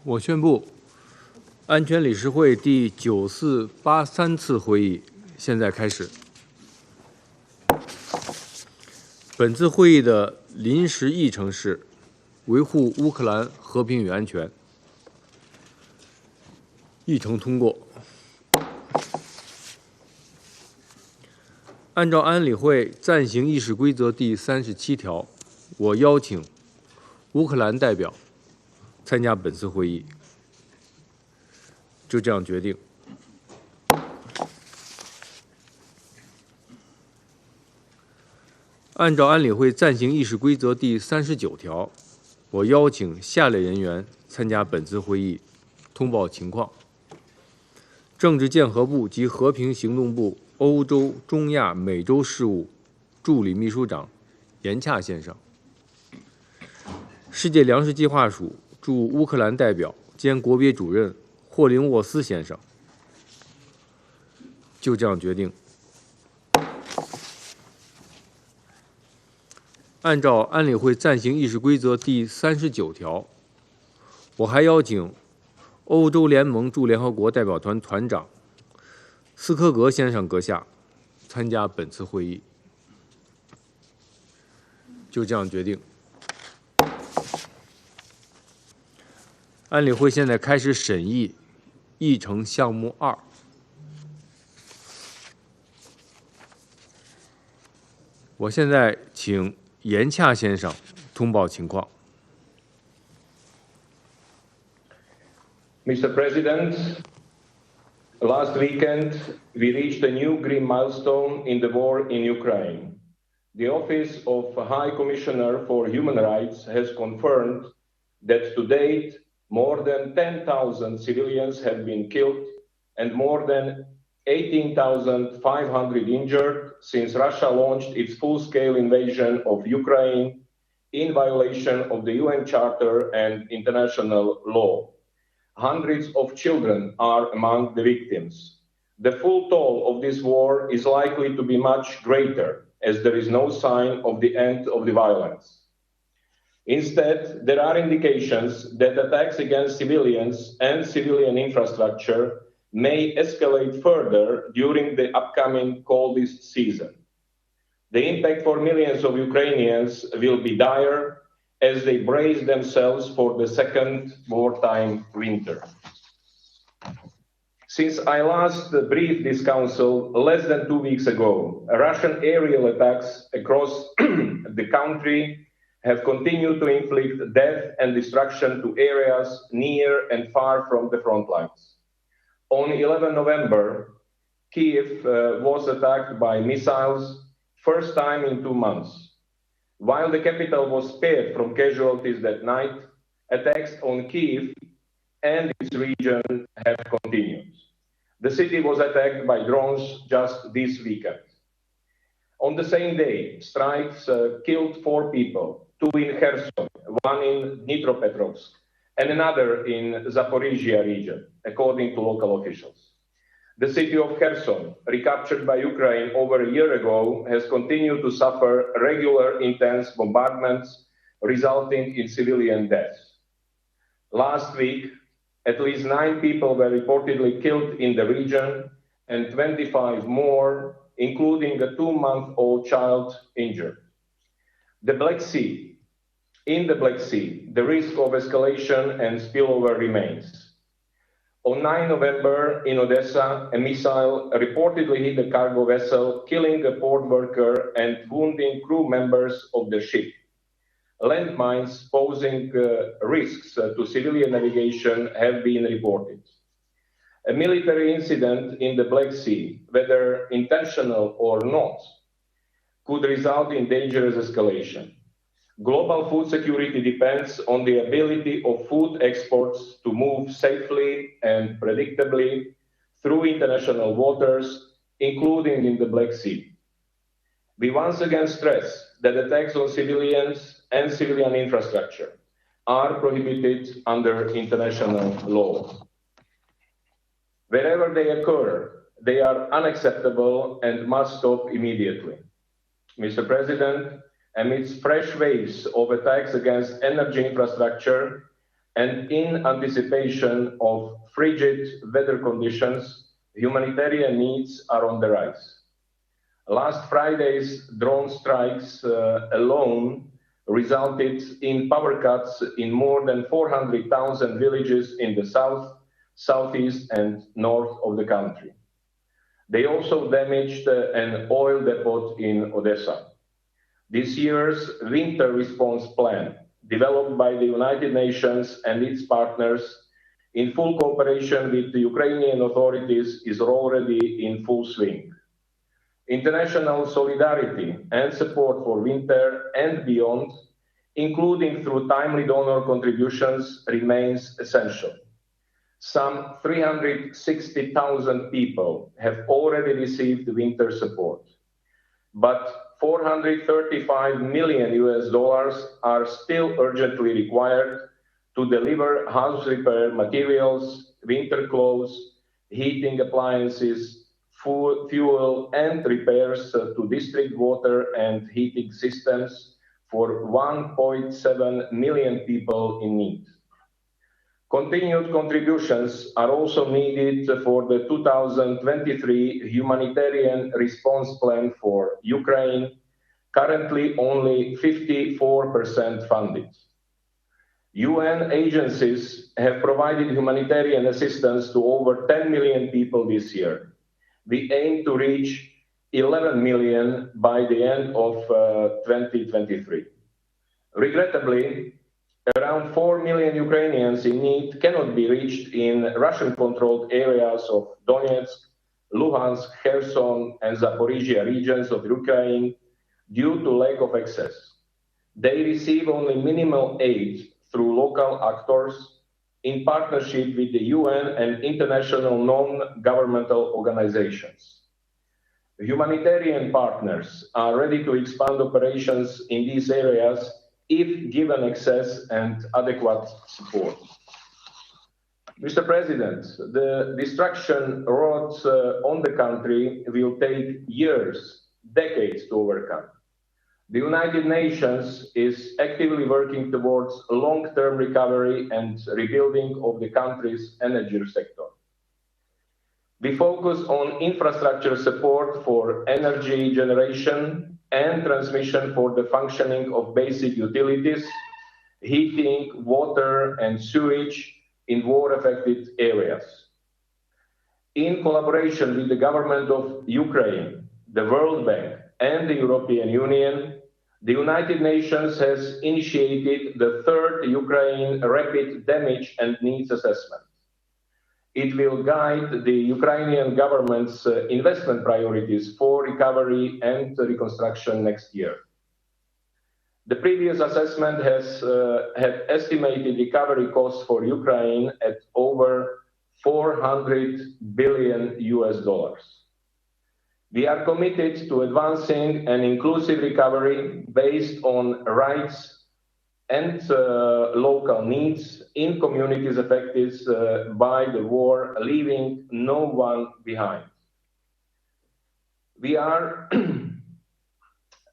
我宣布，安全理事会第9483次会议现在开始。本次会议的临时议程是维护乌克兰和平与安全。议程通过。按照安理会暂行议事规则第37条，我邀请乌克兰代表参加本次会议，就这样决定。按照安理会暂行议事规则第39条，我邀请下列人员参加本次会议，通报情况：政治建和部及和平行动部欧洲、中亚、美洲事务助理秘书长严洽先生，世界粮食计划署驻乌克兰代表兼国别主任霍林沃斯先生，就这样决定。按照安理会暂行议事规则第39条，我还邀请欧洲联盟驻联合国代表团团长斯科格先生阁下参加本次会议，就这样决定。安理会现在开始审议议程项目2。我现在请严洽先生通报情况。Mr. President, last weekend we reached a new grim milestone in the war in Ukraine. The Office of High Commissioner for Human Rights has confirmed that to date more than 10,000 civilians have been killed and more than 18,500 injured since Russia launched its full-scale invasion of Ukraine in violation of the UN Charter and international law. Hundreds of children are among the victims. The full toll of this war is likely to be much greater, as there is no sign of the end of the violence. Instead, there are indications that attacks against civilians and civilian infrastructure may escalate further during the upcoming coldest season. The impact for millions of Ukrainians will be dire as they brace themselves for the second wartime winter. Since I last briefed this Council less than 2 weeks ago, Russian aerial attacks across the country have continued to inflict death and destruction to areas near and far from the front lines. On 11 November, Kiev was attacked by missiles, first time in 2 months. While the capital was spared from casualties that night, attacks on Kiev and its region have continued. The city was attacked by drones just this weekend. On the same day, strikes killed 4 people, 2 in Kherson, 1 in Dnipropetrovsk, and another in Zaporizhia region, according to local officials. The city of Kherson, recaptured by Ukraine over a year ago, has continued to suffer regular intense bombardments, resulting in civilian deaths. Last week, at least 9 people were reportedly killed in the region, and 25 more, including a 2-month-old child, injured. In the Black Sea, the risk of escalation and spillover remains. On 9 November, in Odessa, a missile reportedly hit a cargo vessel, killing a port worker and wounding crew members of the ship. Landmines posing risks to civilian navigation have been reported. A military incident in the Black Sea, whether intentional or not, could result in dangerous escalation. Global food security depends on the ability of food exports to move safely and predictably through international waters, including in the Black Sea. We once again stress that attacks on civilians and civilian infrastructure are prohibited under international law. Wherever they occur, they are unacceptable and must stop immediately. Mr. President, amidst fresh waves of attacks against energy infrastructure, And in anticipation of frigid weather conditions, humanitarian needs are on the rise. Last Friday's drone strikes alone resulted in power cuts in more than 400,000 villages in the south, southeast, and north of the country. They also damaged an oil depot in Odessa. This year's winter response plan, developed by the United Nations and its partners in full cooperation with the Ukrainian authorities, is already in full swing. International solidarity and support for winter and beyond, including through timely donor contributions, remains essential. Some 360,000 people have already received winter support, but 435 million US dollars are still urgently required to deliver house repair materials, winter clothes, heating appliances, fuel and repairs to district water and heating systems for 1.7 million people in need. Continued contributions are also needed for the 2023 Humanitarian Response Plan for Ukraine, currently only 54% funded. UN agencies have provided humanitarian assistance to over 10 million people this year. We aim to reach 11 million by the end of 2023. Regrettably, around 4 million Ukrainians in need cannot be reached in Russian-controlled areas of Donetsk, Luhansk, Kherson, and Zaporizhia regions of Ukraine due to lack of access. They receive only minimal aid through local actors in partnership with the UN and international non-governmental organizations. Humanitarian partners are ready to expand operations in these areas if given access and adequate support. Mr. President, the destruction wrought on the country will take years, decades to overcome. The United Nations is actively working towards long-term recovery and rebuilding of the country's energy sector. We focus on infrastructure support for energy generation and transmission for the functioning of basic utilities, heating, water, and sewage in war-affected areas. In collaboration with the government of Ukraine, the World Bank, and the European Union, the United Nations has initiated the third Ukraine Rapid Damage and Needs Assessment. It will guide the Ukrainian government's investment priorities for recovery and reconstruction next year. The previous assessment has had estimated recovery costs for Ukraine at over 400 billion US dollars. We are committed to advancing an inclusive recovery based on rights and local needs in communities affected by the war, leaving no one behind.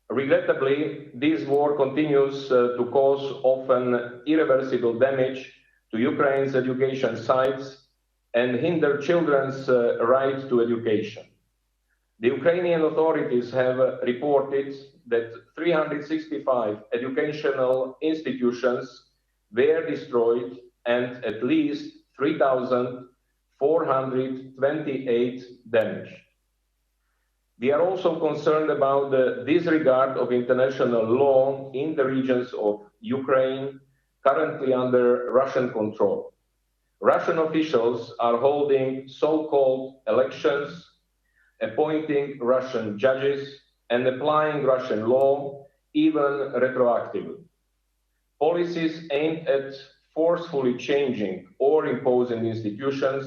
Regrettably, this war continues to cause often irreversible damage to Ukraine's education sites and hinder children's right to education. The Ukrainian authorities have reported that 365 educational institutions were destroyed and at least 3,428 damaged. We are also concerned about the disregard of international law in the regions of Ukraine currently under Russian control. Russian officials are holding so-called elections, appointing Russian judges, and applying Russian law, even retroactively. Policies aimed at forcefully changing or imposing institutions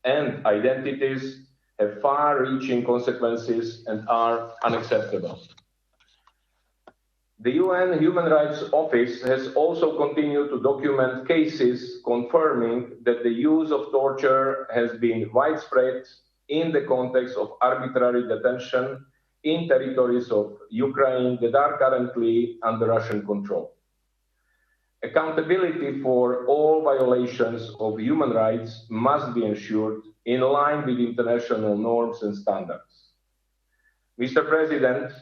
and identities have far-reaching consequences and are unacceptable. The UN Human Rights Office has also continued to document cases confirming that the use of torture has been widespread in the context of arbitrary detention in territories of Ukraine that are currently under Russian control. Accountability for all violations of human rights must be ensured in line with international norms and standards. Mr. President,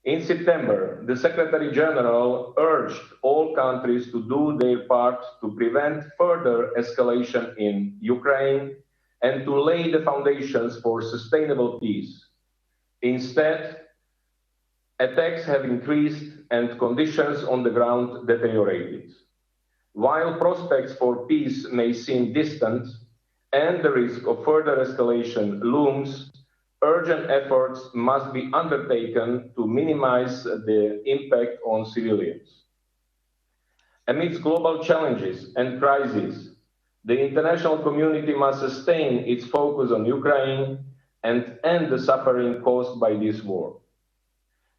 in September, the Secretary General urged all countries to do their part to prevent further escalation in Ukraine and to lay the foundations for sustainable peace. Instead, attacks have increased and conditions on the ground deteriorated. While prospects for peace may seem distant and the risk of further escalation looms, urgent efforts must be undertaken to minimize the impact on civilians. Amidst global challenges and crises, the international community must sustain its focus on Ukraine and end the suffering caused by this war.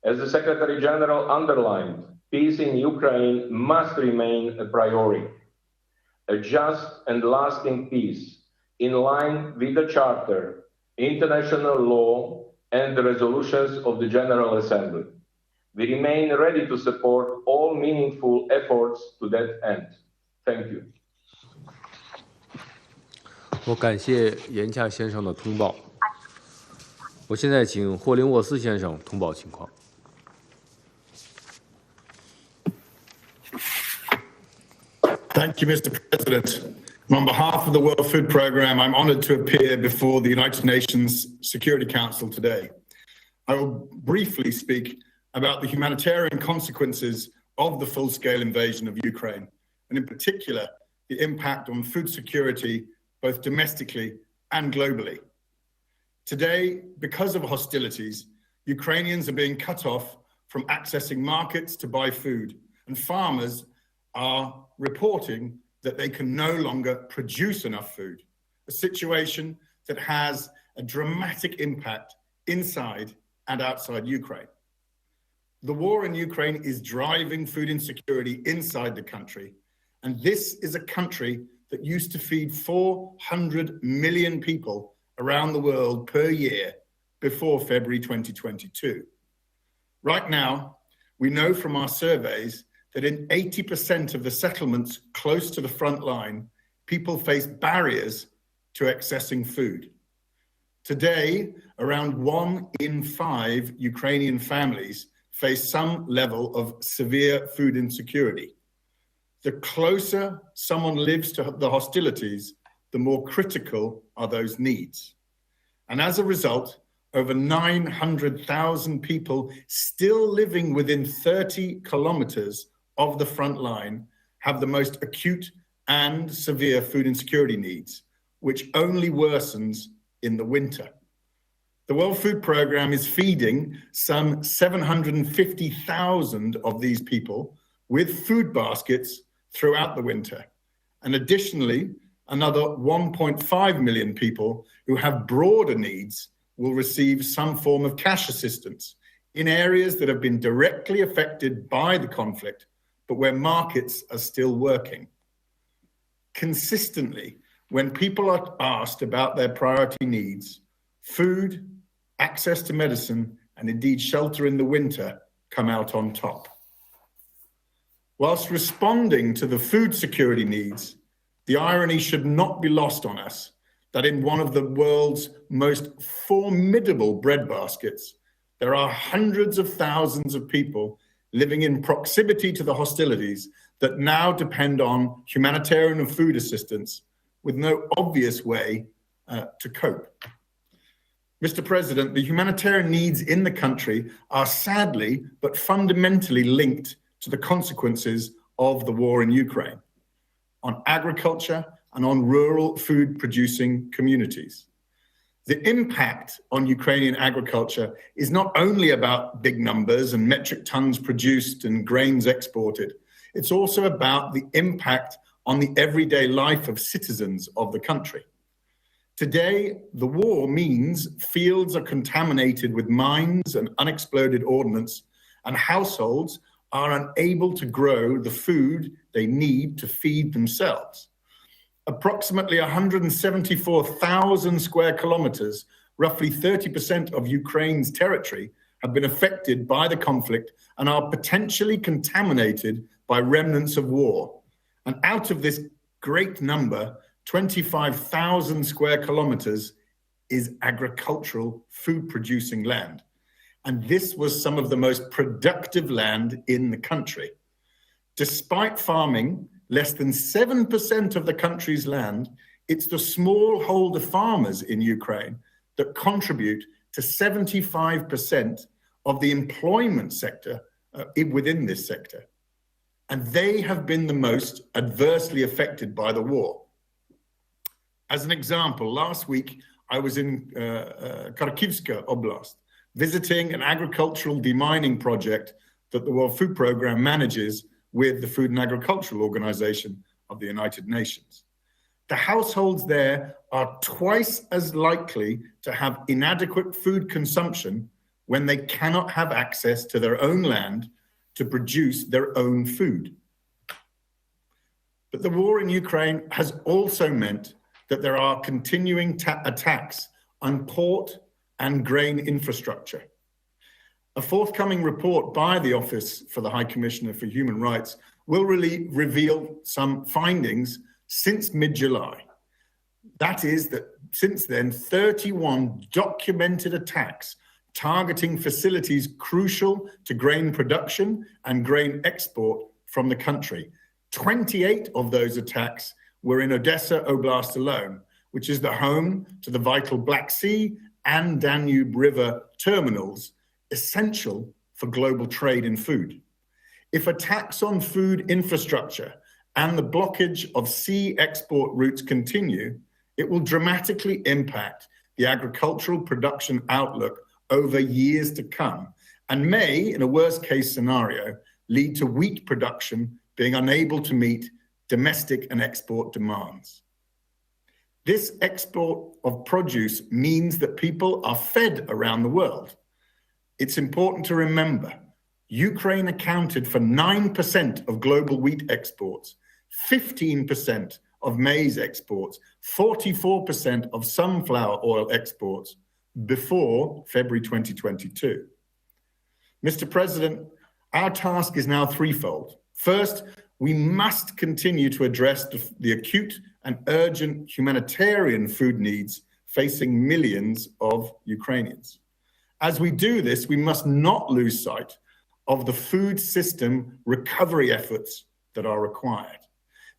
As the Secretary General underlined, peace in Ukraine must remain a priority. A just and lasting peace, in line with the Charter, international law, and the resolutions of the General Assembly. We remain ready to support all meaningful efforts to that end. Thank you. 我感谢严恰先生的通报。我现在请霍林沃斯先生通报情况。Thank you, Mr. President. On behalf of the World Food Programme, I'm honoured to appear before the United Nations Security Council today. I will briefly speak about the humanitarian consequences of the full-scale invasion of Ukraine, and in particular, the impact on food security, both domestically and globally. Today, because of hostilities, Ukrainians are being cut off from accessing markets to buy food, and farmers are reporting that they can no longer produce enough food, a situation that has a dramatic impact inside and outside Ukraine. The war in Ukraine is driving food insecurity inside the country, and this is a country that used to feed 400 million people around the world per year before February 2022. Right now, we know from our surveys that in 80% of the settlements close to the front line, people face barriers to accessing food. Today, around 1 in 5 Ukrainian families face some level of severe food insecurity. The closer someone lives to the hostilities, the more critical are those needs. And as a result, over 900,000 people still living within 30 kilometers of the front line have the most acute and severe food insecurity needs, which only worsens in the winter. The World Food Programme is feeding some 750,000 of these people with food baskets throughout the winter. And additionally, another 1.5 million people who have broader needs will receive some form of cash assistance in areas that have been directly affected by the conflict, but where markets are still working. Consistently, when people are asked about their priority needs, food, access to medicine, and indeed shelter in the winter come out on top. Whilst responding to the food security needs, the irony should not be lost on us that in one of the world's most formidable breadbaskets, there are hundreds of thousands of people living in proximity to the hostilities that now depend on humanitarian and food assistance with no obvious way to cope. Mr. President, the humanitarian needs in the country are sadly but fundamentally linked to the consequences of the war in Ukraine on agriculture and on rural food-producing communities. The impact on Ukrainian agriculture is not only about big numbers and metric tons produced and grains exported. It's also about the impact on the everyday life of citizens of the country. Today, the war means fields are contaminated with mines and unexploded ordnance, and households are unable to grow the food they need to feed themselves. Approximately 174,000 square kilometers, roughly 30% of Ukraine's territory, have been affected by the conflict and are potentially contaminated by remnants of war. And out of this great number, 25,000 square kilometers is agricultural, food-producing land. And this was some of the most productive land in the country. Despite farming less than 7% of the country's land, it's the smallholder farmers in Ukraine that contribute to 75% of the employment sector within this sector. And they have been the most adversely affected by the war. As an example, last week I was in Kharkivska Oblast, visiting an agricultural demining project that the World Food Programme manages with the Food and Agricultural Organization of the United Nations. The households there are twice as likely to have inadequate food consumption when they cannot have access to their own land to produce their own food. But the war in Ukraine has also meant that there are continuing attacks on port and grain infrastructure. A forthcoming report by the Office for the High Commissioner for Human Rights will reveal some findings since mid-July. That is that since then, 31 documented attacks targeting facilities crucial to grain production and grain export from the country. 28 of those attacks were in Odessa Oblast alone, which is the home to the vital Black Sea and Danube River terminals, essential for global trade in food. If attacks on food infrastructure and the blockage of sea export routes continue, it will dramatically impact the agricultural production outlook over years to come and may, in a worst-case scenario, lead to wheat production being unable to meet domestic and export demands. This export of produce means that people are fed around the world. It's important to remember, Ukraine accounted for 9% of global wheat exports, 15% of maize exports, 44% of sunflower oil exports before February 2022. Mr. President, our task is now threefold. First, we must continue to address the acute and urgent humanitarian food needs facing millions of Ukrainians. As we do this, we must not lose sight of the food system recovery efforts that are required.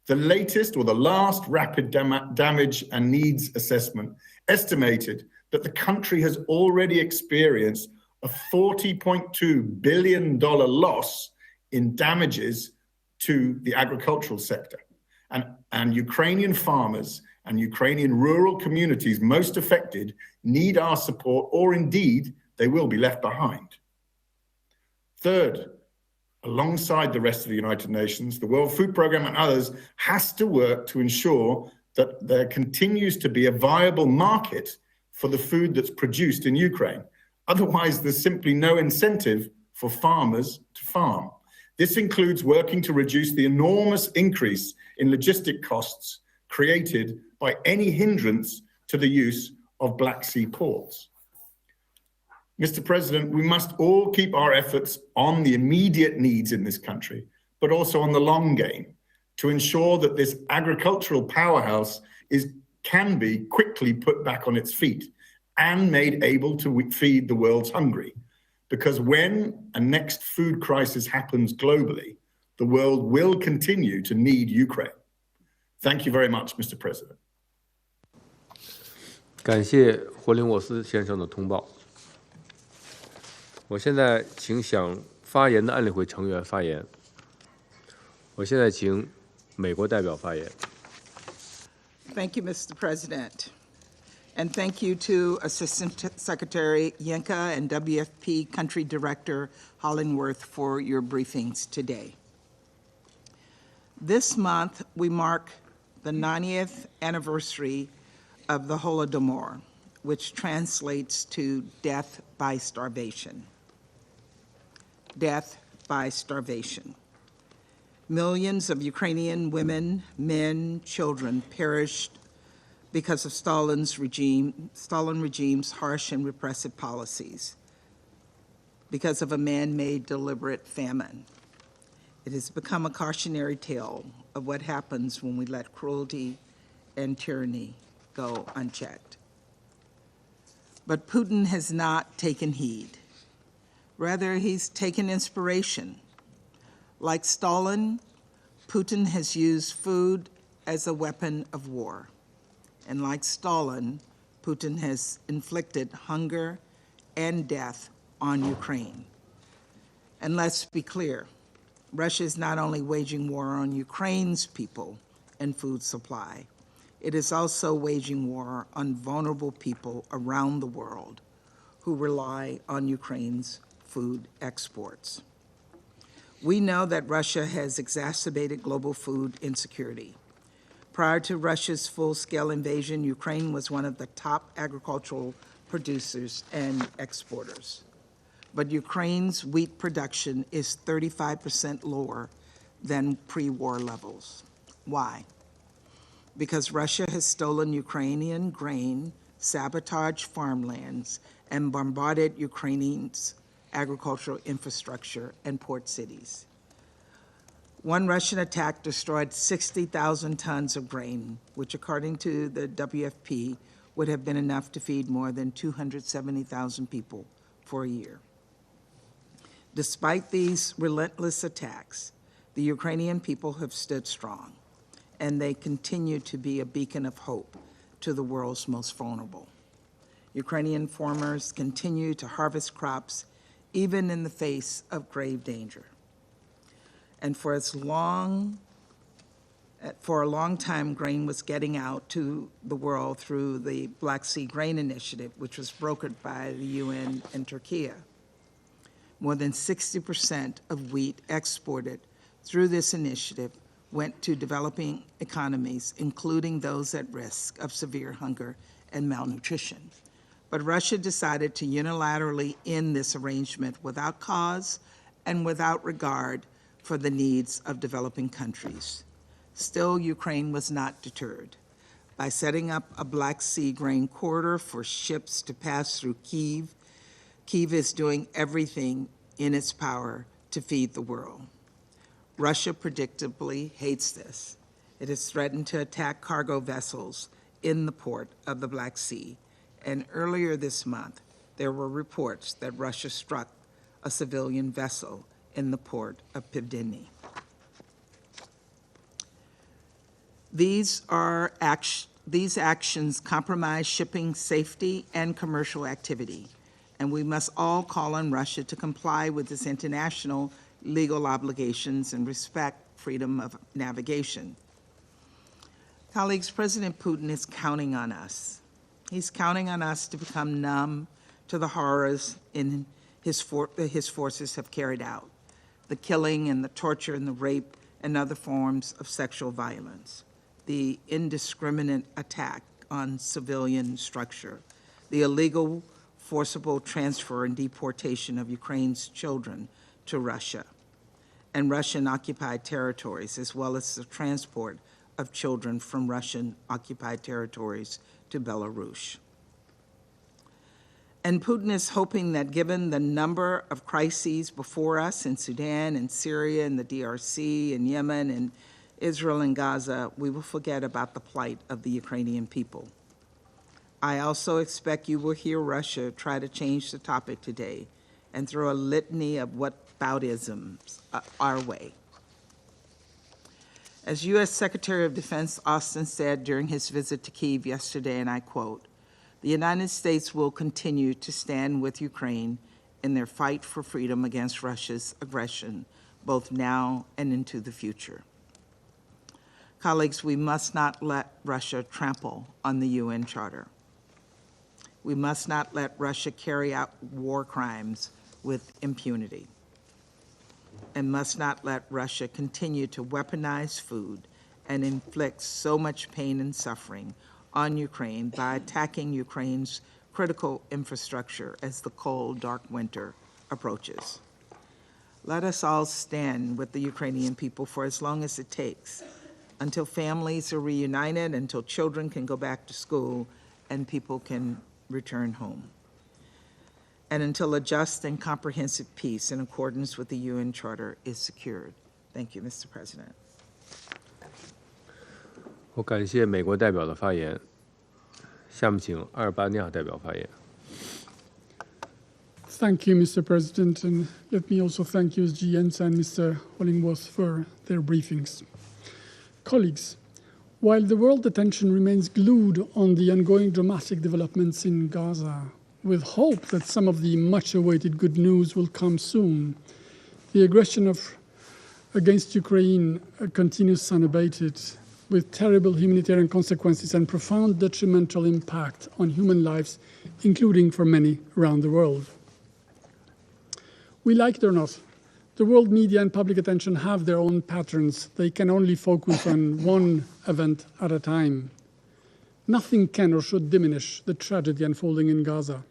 The latest or the last rapid damage and needs assessment estimated that the country has already experienced a $40.2 billion loss in damages to the agricultural sector. And Ukrainian farmers and Ukrainian rural communities most affected need our support, or indeed, they will be left behind. Third, alongside the rest of the United Nations, the World Food Programme and others has to work to ensure that there continues to be a viable market for the food that's produced in Ukraine. Otherwise, there's simply no incentive for farmers to farm. This includes working to reduce the enormous increase in logistic costs created by any hindrance to the use of Black Sea ports. Mr. President, we must all keep our efforts on the immediate needs in this country, but also on the long game to ensure that this agricultural powerhouse can be quickly put back on its feet and made able to feed the world's hungry. Because when a next food crisis happens globally, the world will continue to need Ukraine. Thank you very much, Mr. President. 感谢霍林沃斯先生的通报。我现在请想发言的安理会成员发言。我现在请美国代表发言。Thank you, Mr. President. And thank you to Assistant Secretary Yenka and WFP Country Director Hollingworth for your briefings today. This month, we mark the 90th anniversary of the Holodomor, which translates to death by starvation. Death by starvation. Millions of Ukrainian women, men, children perished because of Stalin regime's harsh and repressive policies, because of a man-made deliberate famine. It has become a cautionary tale of what happens when we let cruelty and tyranny go unchecked. But Putin has not taken heed. Rather, he's taken inspiration. Like Stalin, Putin has used food as a weapon of war. And like Stalin, Putin has inflicted hunger and death on Ukraine. And let's be clear, Russia is not only waging war on Ukraine's people and food supply, it is also waging war on vulnerable people around the world who rely on Ukraine's food exports. We know that Russia has exacerbated global food insecurity. Prior to Russia's full-scale invasion, Ukraine was one of the top agricultural producers and exporters. But Ukraine's wheat production is 35% lower than pre-war levels. Why? Because Russia has stolen Ukrainian grain, sabotaged farmlands, and bombarded Ukraine's agricultural infrastructure and port cities. One Russian attack destroyed 60,000 tons of grain, which according to the WFP would have been enough to feed more than 270,000 people for a year. Despite these relentless attacks, the Ukrainian people have stood strong, and they continue to be a beacon of hope to the world's most vulnerable. Ukrainian farmers continue to harvest crops even in the face of grave danger. And for a long time, grain was getting out to the world through the Black Sea Grain Initiative, which was brokered by the UN and Turkey. More than 60% of wheat exported through this initiative went to developing economies, including those at risk of severe hunger and malnutrition. But Russia decided to unilaterally end this arrangement without cause and without regard for the needs of developing countries. Still, Ukraine was not deterred. By setting up a Black Sea grain corridor for ships to pass through Kyiv, Kyiv is doing everything in its power to feed the world. Russia predictably hates this. It has threatened to attack cargo vessels in the port of the Black Sea. And earlier this month, there were reports that Russia struck a civilian vessel in the port of Pivdeny. These actions compromise shipping safety and commercial activity, and we must all call on Russia to comply with its international legal obligations and respect freedom of navigation. Colleagues, President Putin is counting on us. He's counting on us to become numb to the horrors his forces have carried out, the killing and the torture and the rape and other forms of sexual violence, the indiscriminate attack on civilian structure, the illegal forcible transfer and deportation of Ukraine's children to Russia and Russian-occupied territories, as well as the transport of children from Russian-occupied territories to Belarus. And Putin is hoping that given the number of crises before us in Sudan and Syria and the DRC and Yemen and Israel and Gaza, we will forget about the plight of the Ukrainian people. I also expect you will hear Russia try to change the topic today and throw a litany of whataboutisms our way. As U.S. Secretary of Defense Austin said during his visit to Kyiv yesterday, and I quote, "The United States will continue to stand with Ukraine in their fight for freedom against Russia's aggression, both now and into the future." Colleagues, we must not let Russia trample on the UN Charter. We must not let Russia carry out war crimes with impunity, and must not let Russia continue to weaponize food and inflict so much pain and suffering on Ukraine by attacking Ukraine's critical infrastructure as the cold, dark winter approaches. Let us all stand with the Ukrainian people for as long as it takes, until families are reunited, until children can go back to school, and people can return home, and until a just and comprehensive peace in accordance with the UN Charter is secured. Thank you, Mr. President. 我感谢美国代表的发言。下面请阿尔巴尼亚代表发言。Thank you, Mr. President, and let me also thank USG Jens and Mr. Hollingworth for their briefings. Colleagues, while the world attention remains glued on the ongoing dramatic developments in Gaza, with hope that some of the much-awaited good news will come soon, the aggression against Ukraine continues unabated, with terrible humanitarian consequences and profound detrimental impact on human lives, including for many around the world. We like it or not, the world media and public attention have their own patterns. They can only focus on one event at a time. Nothing can or should diminish the tragedy unfolding in Gaza.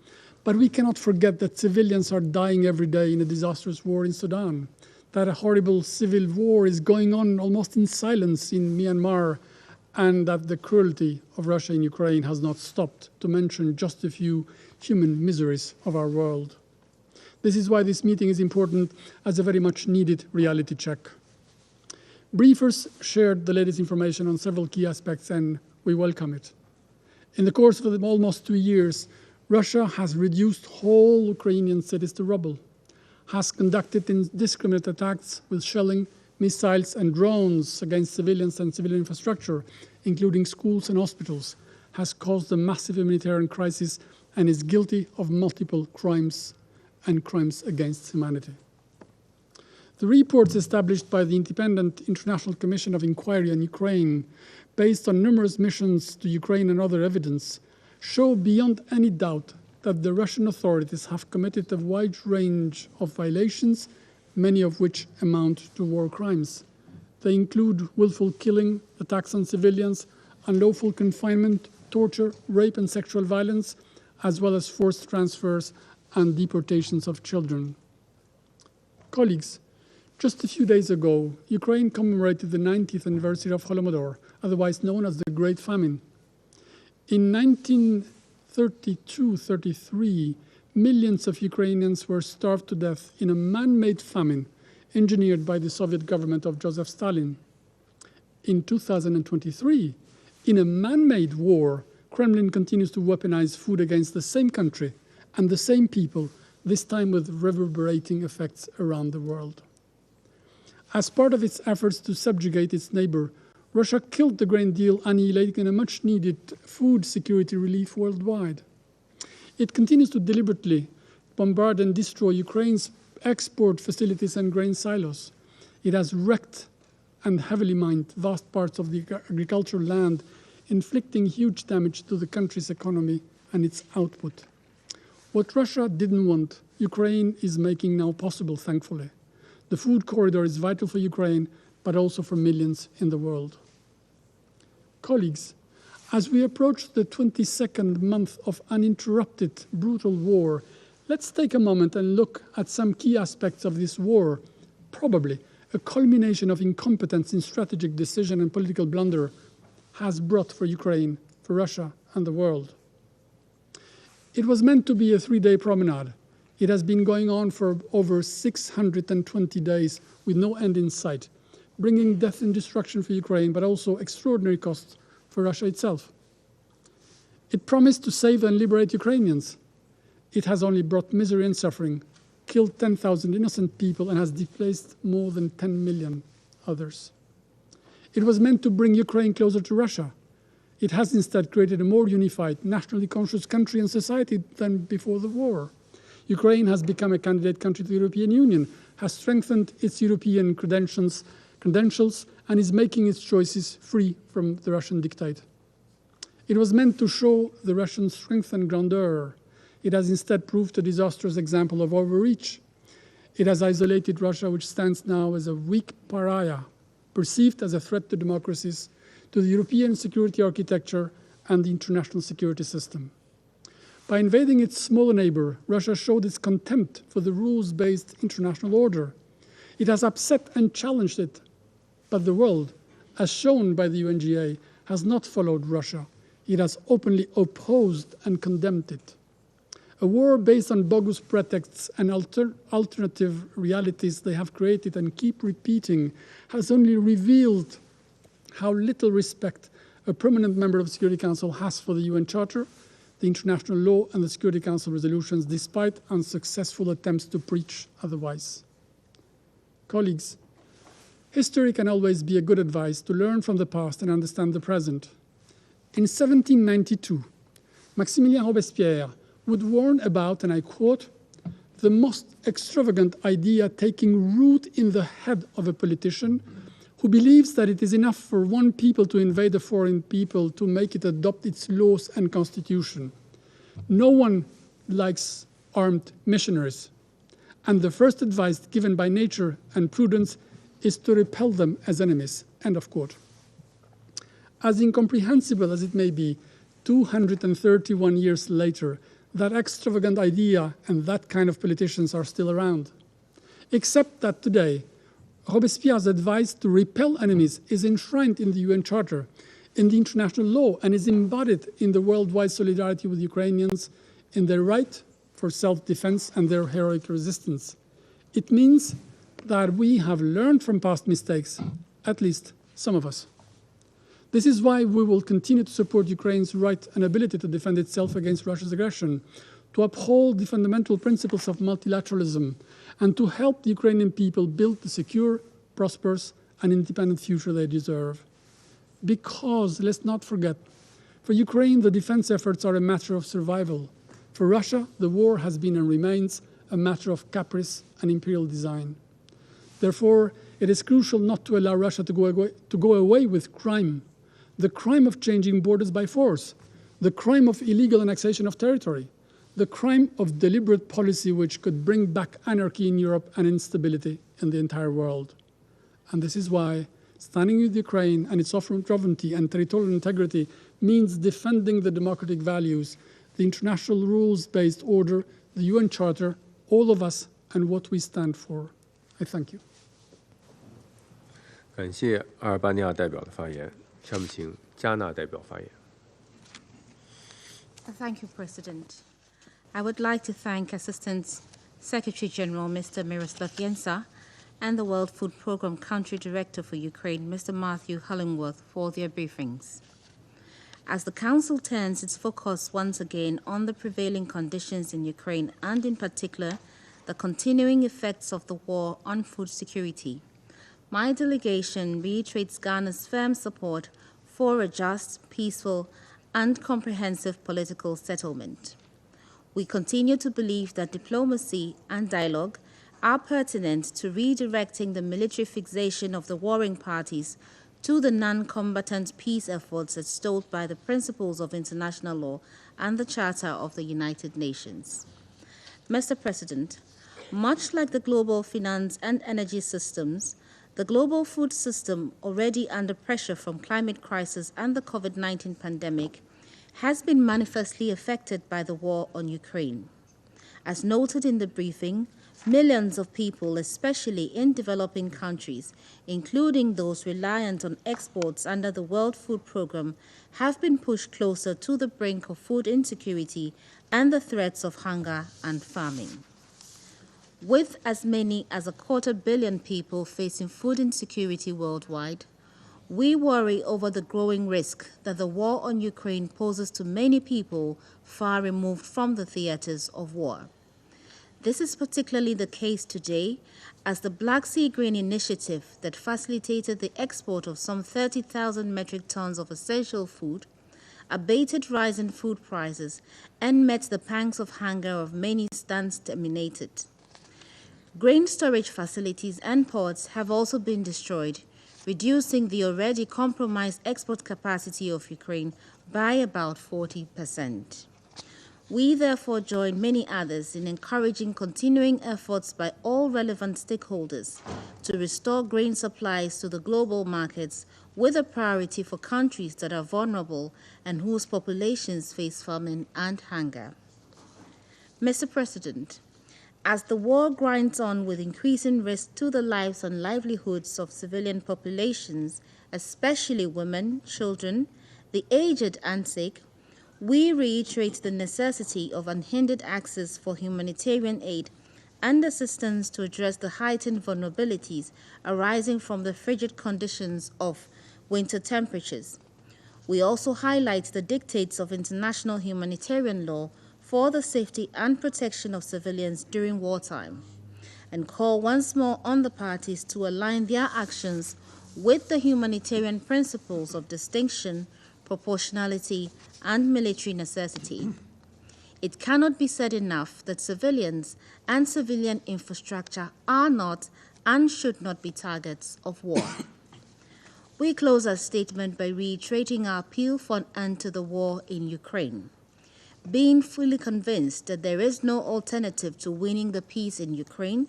But we cannot forget that civilians are dying every day in a disastrous war in Sudan, that a horrible civil war is going on almost in silence in Myanmar, and that the cruelty of Russia in Ukraine has not stopped, to mention just a few human miseries of our world. This is why this meeting is important as a very much needed reality check. Briefers shared the latest information on several key aspects, and we welcome it. In the course of almost 2 years, Russia has reduced whole Ukrainian cities to rubble, has conducted indiscriminate attacks with shelling, missiles, and drones against civilians and civilian infrastructure, including schools and hospitals, has caused a massive humanitarian crisis, and is guilty of multiple crimes and crimes against humanity. The reports established by the Independent International Commission of Inquiry on Ukraine, based on numerous missions to Ukraine and other evidence, show beyond any doubt that the Russian authorities have committed a wide range of violations, many of which amount to war crimes. They include willful killing, attacks on civilians, unlawful confinement, torture, rape and sexual violence, as well as forced transfers and deportations of children. Colleagues, just a few days ago, Ukraine commemorated the 90th anniversary of Holodomor, otherwise known as the Great Famine. In 1932-33, millions of Ukrainians were starved to death in a man-made famine engineered by the Soviet government of Joseph Stalin. In 2023, in a man-made war, Kremlin continues to weaponize food against the same country and the same people, this time with reverberating effects around the world. As part of its efforts to subjugate its neighbor, Russia killed the grain deal, annihilating a much-needed food security relief worldwide. It continues to deliberately bombard and destroy Ukraine's export facilities and grain silos. It has wrecked and heavily mined vast parts of the agricultural land, inflicting huge damage to the country's economy and its output. What Russia didn't want, Ukraine is making now possible, thankfully. The food corridor is vital for Ukraine, but also for millions in the world. Colleagues, as we approach the 22nd month of uninterrupted, brutal war, let's take a moment and look at some key aspects of this war, probably a culmination of incompetence in strategic decision and political blunder, has brought for Ukraine, for Russia, and the world. It was meant to be a 3-day promenade. It has been going on for over 620 days with no end in sight, bringing death and destruction for Ukraine, but also extraordinary costs for Russia itself. It promised to save and liberate Ukrainians. It has only brought misery and suffering, killed 10,000 innocent people, and has displaced more than 10 million others. It was meant to bring Ukraine closer to Russia. It has instead created a more unified, nationally conscious country and society than before the war. Ukraine has become a candidate country to the European Union, has strengthened its European credentials, and is making its choices free from the Russian dictate. It was meant to show the Russian strength and grandeur. It has instead proved a disastrous example of overreach. It has isolated Russia, which stands now as a weak pariah, perceived as a threat to democracies, to the European security architecture and the international security system. By invading its smaller neighbor, Russia showed its contempt for the rules-based international order. It has upset and challenged it, but the world, as shown by the UNGA, has not followed Russia. It has openly opposed and condemned it. A war based on bogus pretexts and alternative realities they have created and keep repeating has only revealed how little respect a permanent member of the Security Council has for the UN Charter, the international law, and the Security Council resolutions, despite unsuccessful attempts to preach otherwise. Colleagues, history can always be a good advice to learn from the past and understand the present. In 1792, Maximilien Robespierre would warn about, and I quote, the most extravagant idea taking root in the head of a politician who believes that it is enough for one people to invade a foreign people to make it adopt its laws and constitution. No one likes armed missionaries, and the first advice given by nature and prudence is to repel them as enemies, end of quote. As incomprehensible as it may be, 231 years later, that extravagant idea and that kind of politicians are still around. Except that today, Robespierre's advice to repel enemies is enshrined in the UN Charter, in the international law, and is embodied in the worldwide solidarity with Ukrainians in their right for self-defense and their heroic resistance. It means that we have learned from past mistakes, at least some of us. This is why we will continue to support Ukraine's right and ability to defend itself against Russia's aggression, to uphold the fundamental principles of multilateralism, and to help the Ukrainian people build the secure, prosperous, and independent future they deserve. Because, let's not forget, for Ukraine, the defense efforts are a matter of survival. For Russia, the war has been and remains a matter of caprice and imperial design. Therefore, it is crucial not to allow Russia to go away with crime, the crime of changing borders by force, the crime of illegal annexation of territory, the crime of deliberate policy which could bring back anarchy in Europe and instability in the entire world. And this is why standing with Ukraine and its sovereignty and territorial integrity means defending the democratic values, the international rules-based order, the UN Charter, all of us, and what we stand for. I thank you. 感谢阿尔巴尼亚代表的发言。下面请加纳代表发言。Thank you, President. I would like to thank Assistant Secretary General Mr. Miroslav Jensa and the World Food Programme Country Director for Ukraine, Mr. Matthew Hollingworth, for their briefings. As the Council turns its focus once again on the prevailing conditions in Ukraine and in particular the continuing effects of the war on food security, my delegation reiterates Ghana's firm support for a just, peaceful, and comprehensive political settlement. We continue to believe that diplomacy and dialogue are pertinent to redirecting the military fixation of the warring parties to the non-combatant peace efforts extolled by the principles of international law and the Charter of the United Nations. Mr. President, much like the global finance and energy systems, the global food system, already under pressure from climate crisis and the COVID-19 pandemic, has been manifestly affected by the war on Ukraine. As noted in the briefing, millions of people, especially in developing countries, including those reliant on exports under the World Food Programme, have been pushed closer to the brink of food insecurity and the threats of hunger and famine. With as many as 250 million people facing food insecurity worldwide, we worry over the growing risk that the war on Ukraine poses to many people far removed from the theaters of war. This is particularly the case today, as the Black Sea Grain Initiative that facilitated the export of some 30,000 metric tons of essential food, abated rise in food prices, and met the pangs of hunger of many stands terminated. Grain storage facilities and ports have also been destroyed, reducing the already compromised export capacity of Ukraine by about 40%. We therefore join many others in encouraging continuing efforts by all relevant stakeholders to restore grain supplies to the global markets, with a priority for countries that are vulnerable and whose populations face famine and hunger. Mr. President, as the war grinds on with increasing risk to the lives and livelihoods of civilian populations, especially women, children, the aged and sick, We reiterate the necessity of unhindered access for humanitarian aid and assistance to address the heightened vulnerabilities arising from the frigid conditions of winter temperatures. We also highlight the dictates of international humanitarian law for the safety and protection of civilians during wartime, and call once more on the parties to align their actions with the humanitarian principles of distinction, proportionality, and military necessity. It cannot be said enough that civilians and civilian infrastructure are not and should not be targets of war. We close our statement by reiterating our appeal for an end to the war in Ukraine. Being fully convinced that there is no alternative to winning the peace in Ukraine,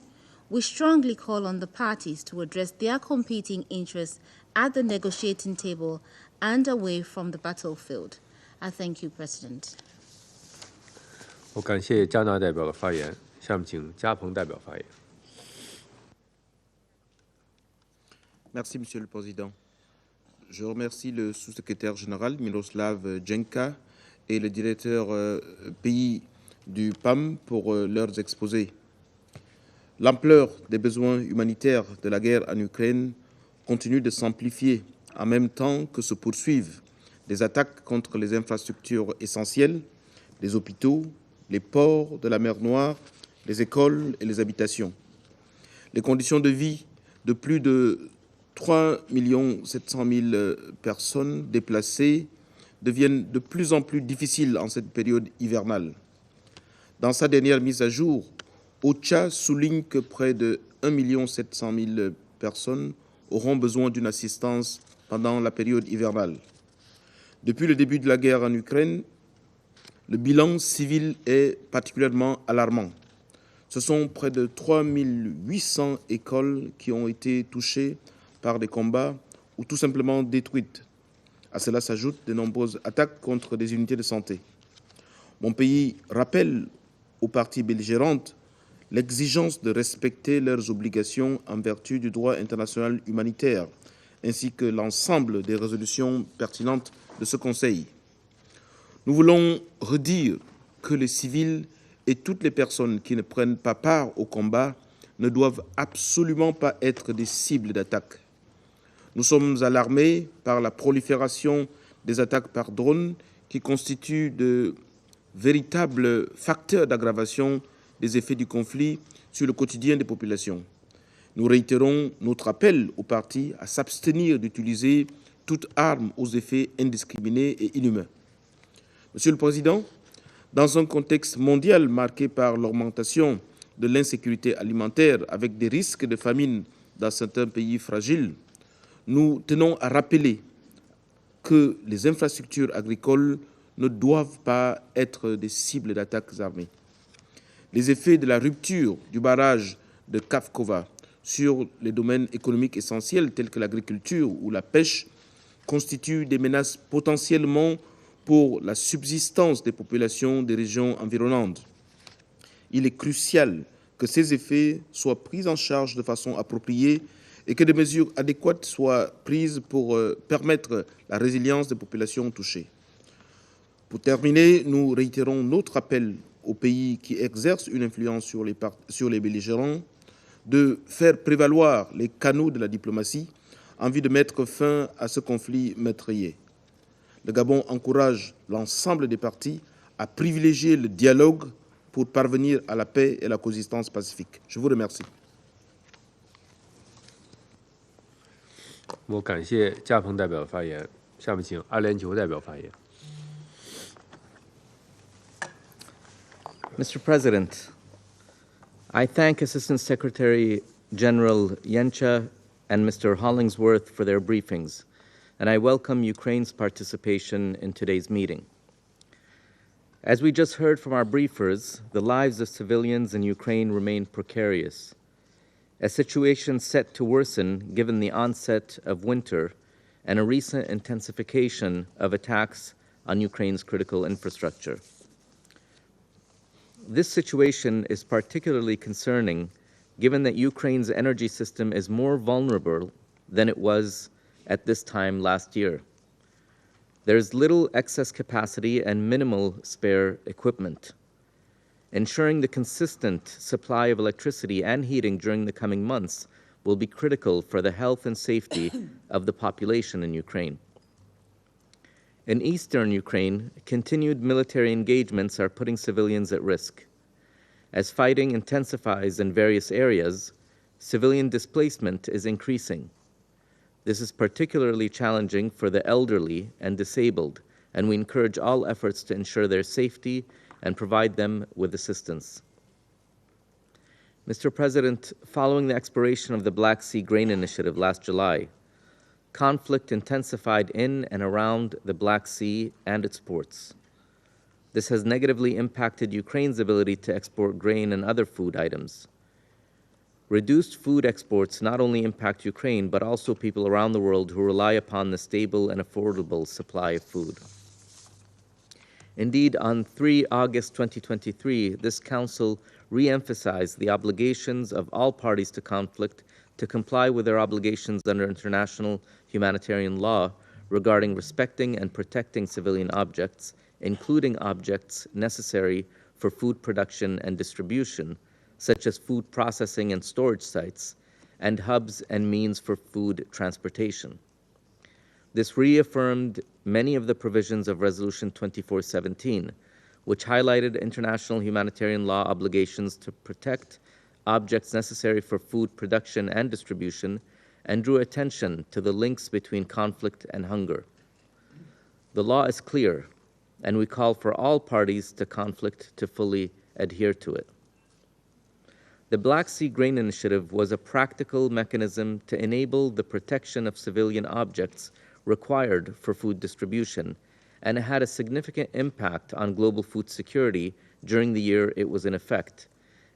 we strongly call on the parties to address their competing interests at the negotiating table and away from the battlefield. I thank you, President. 我感谢加拿大代表的发言，下面请加蓬代表发言。Merci, Monsieur le Président. Je remercie le sous-secrétaire général Miroslav Jenka et le directeur pays du PAM pour leurs exposés. L'ampleur des besoins humanitaires de la guerre en Ukraine continue de s'amplifier en même temps que se poursuivent des attaques contre les infrastructures essentielles, les hôpitaux, les ports de la mer Noire, les écoles et les habitations. Les conditions de vie de plus de 3 700 000 personnes déplacées deviennent de plus en plus difficiles en cette période hivernale. Dans sa dernière mise à jour, OCHA souligne que près de 1 700 000 personnes auront besoin d'une assistance pendant la période hivernale. Depuis le début de la guerre en Ukraine, le bilan civil est particulièrement alarmant. Ce sont près de 3 800 écoles qui ont été touchées par des combats ou tout simplement détruites. À cela s'ajoutent de nombreuses attaques contre des unités de santé. Mon pays rappelle aux parties belligérantes l'exigence de respecter leurs obligations en vertu du droit international humanitaire, ainsi que l'ensemble des résolutions pertinentes de ce Conseil. Nous voulons redire que les civils et toutes les personnes qui ne prennent pas part au combat ne doivent absolument pas être des cibles d'attaque. Nous sommes alarmés par la prolifération des attaques par drone qui constituent de véritables facteurs d'aggravation des effets du conflit sur le quotidien des populations. Nous réitérons notre appel aux parties à s'abstenir d'utiliser toute arme aux effets indiscriminés et inhumains. Monsieur le Président, dans un contexte mondial marqué par l'augmentation de l'insécurité alimentaire avec des risques de famine dans certains pays fragiles, nous tenons à rappeler que les infrastructures agricoles ne doivent pas être des cibles d'attaques armées. Les effets de la rupture du barrage de Kavkova sur les domaines économiques essentiels tels que l'agriculture ou la pêche constituent des menaces potentiellement pour la subsistance des populations des régions environnantes. Il est crucial que ces effets soient pris en charge de façon appropriée et que des mesures adéquates soient prises pour permettre la résilience des populations touchées. Pour terminer, nous réitérons notre appel aux pays qui exercent une influence sur les belligérants de faire prévaloir les canaux de la diplomatie en vue de mettre fin à ce conflit meurtrier. Le Gabon encourage l'ensemble des parties à privilégier le dialogue pour parvenir à la paix et la coexistence pacifique. Je vous remercie. 我感谢加蓬代表的发言，下面请阿联酋代表发言。Mr. President, I thank Assistant Secretary General Yencha and Mr. Hollingsworth for their briefings, and I welcome Ukraine's participation in today's meeting. As we just heard from our briefers, the lives of civilians in Ukraine remain precarious, a situation set to worsen given the onset of winter and a recent intensification of attacks on Ukraine's critical infrastructure. This situation is particularly concerning given that Ukraine's energy system is more vulnerable than it was at this time last year. There is little excess capacity and minimal spare equipment. Ensuring the consistent supply of electricity and heating during the coming months will be critical for the health and safety of the population in Ukraine. In eastern Ukraine, continued military engagements are putting civilians at risk. As fighting intensifies in various areas, civilian displacement is increasing. This is particularly challenging for the elderly and disabled, and we encourage all efforts to ensure their safety and provide them with assistance. Mr. President, following the expiration of the Black Sea Grain Initiative last July, conflict intensified in and around the Black Sea and its ports. This has negatively impacted Ukraine's ability to export grain and other food items. Reduced food exports not only impact Ukraine, but also people around the world who rely upon the stable and affordable supply of food. Indeed, on 3 August 2023, this Council re-emphasized the obligations of all parties to conflict to comply with their obligations under international humanitarian law regarding respecting and protecting civilian objects, including objects necessary for food production and distribution, such as food processing and storage sites, and hubs and means for food transportation. This reaffirmed many of the provisions of Resolution 2417, which highlighted international humanitarian law obligations to protect objects necessary for food production and distribution, and drew attention to the links between conflict and hunger. The law is clear, and we call for all parties to conflict to fully adhere to it. The Black Sea Grain Initiative was a practical mechanism to enable the protection of civilian objects required for food distribution, and it had a significant impact on global food security during the year it was in effect,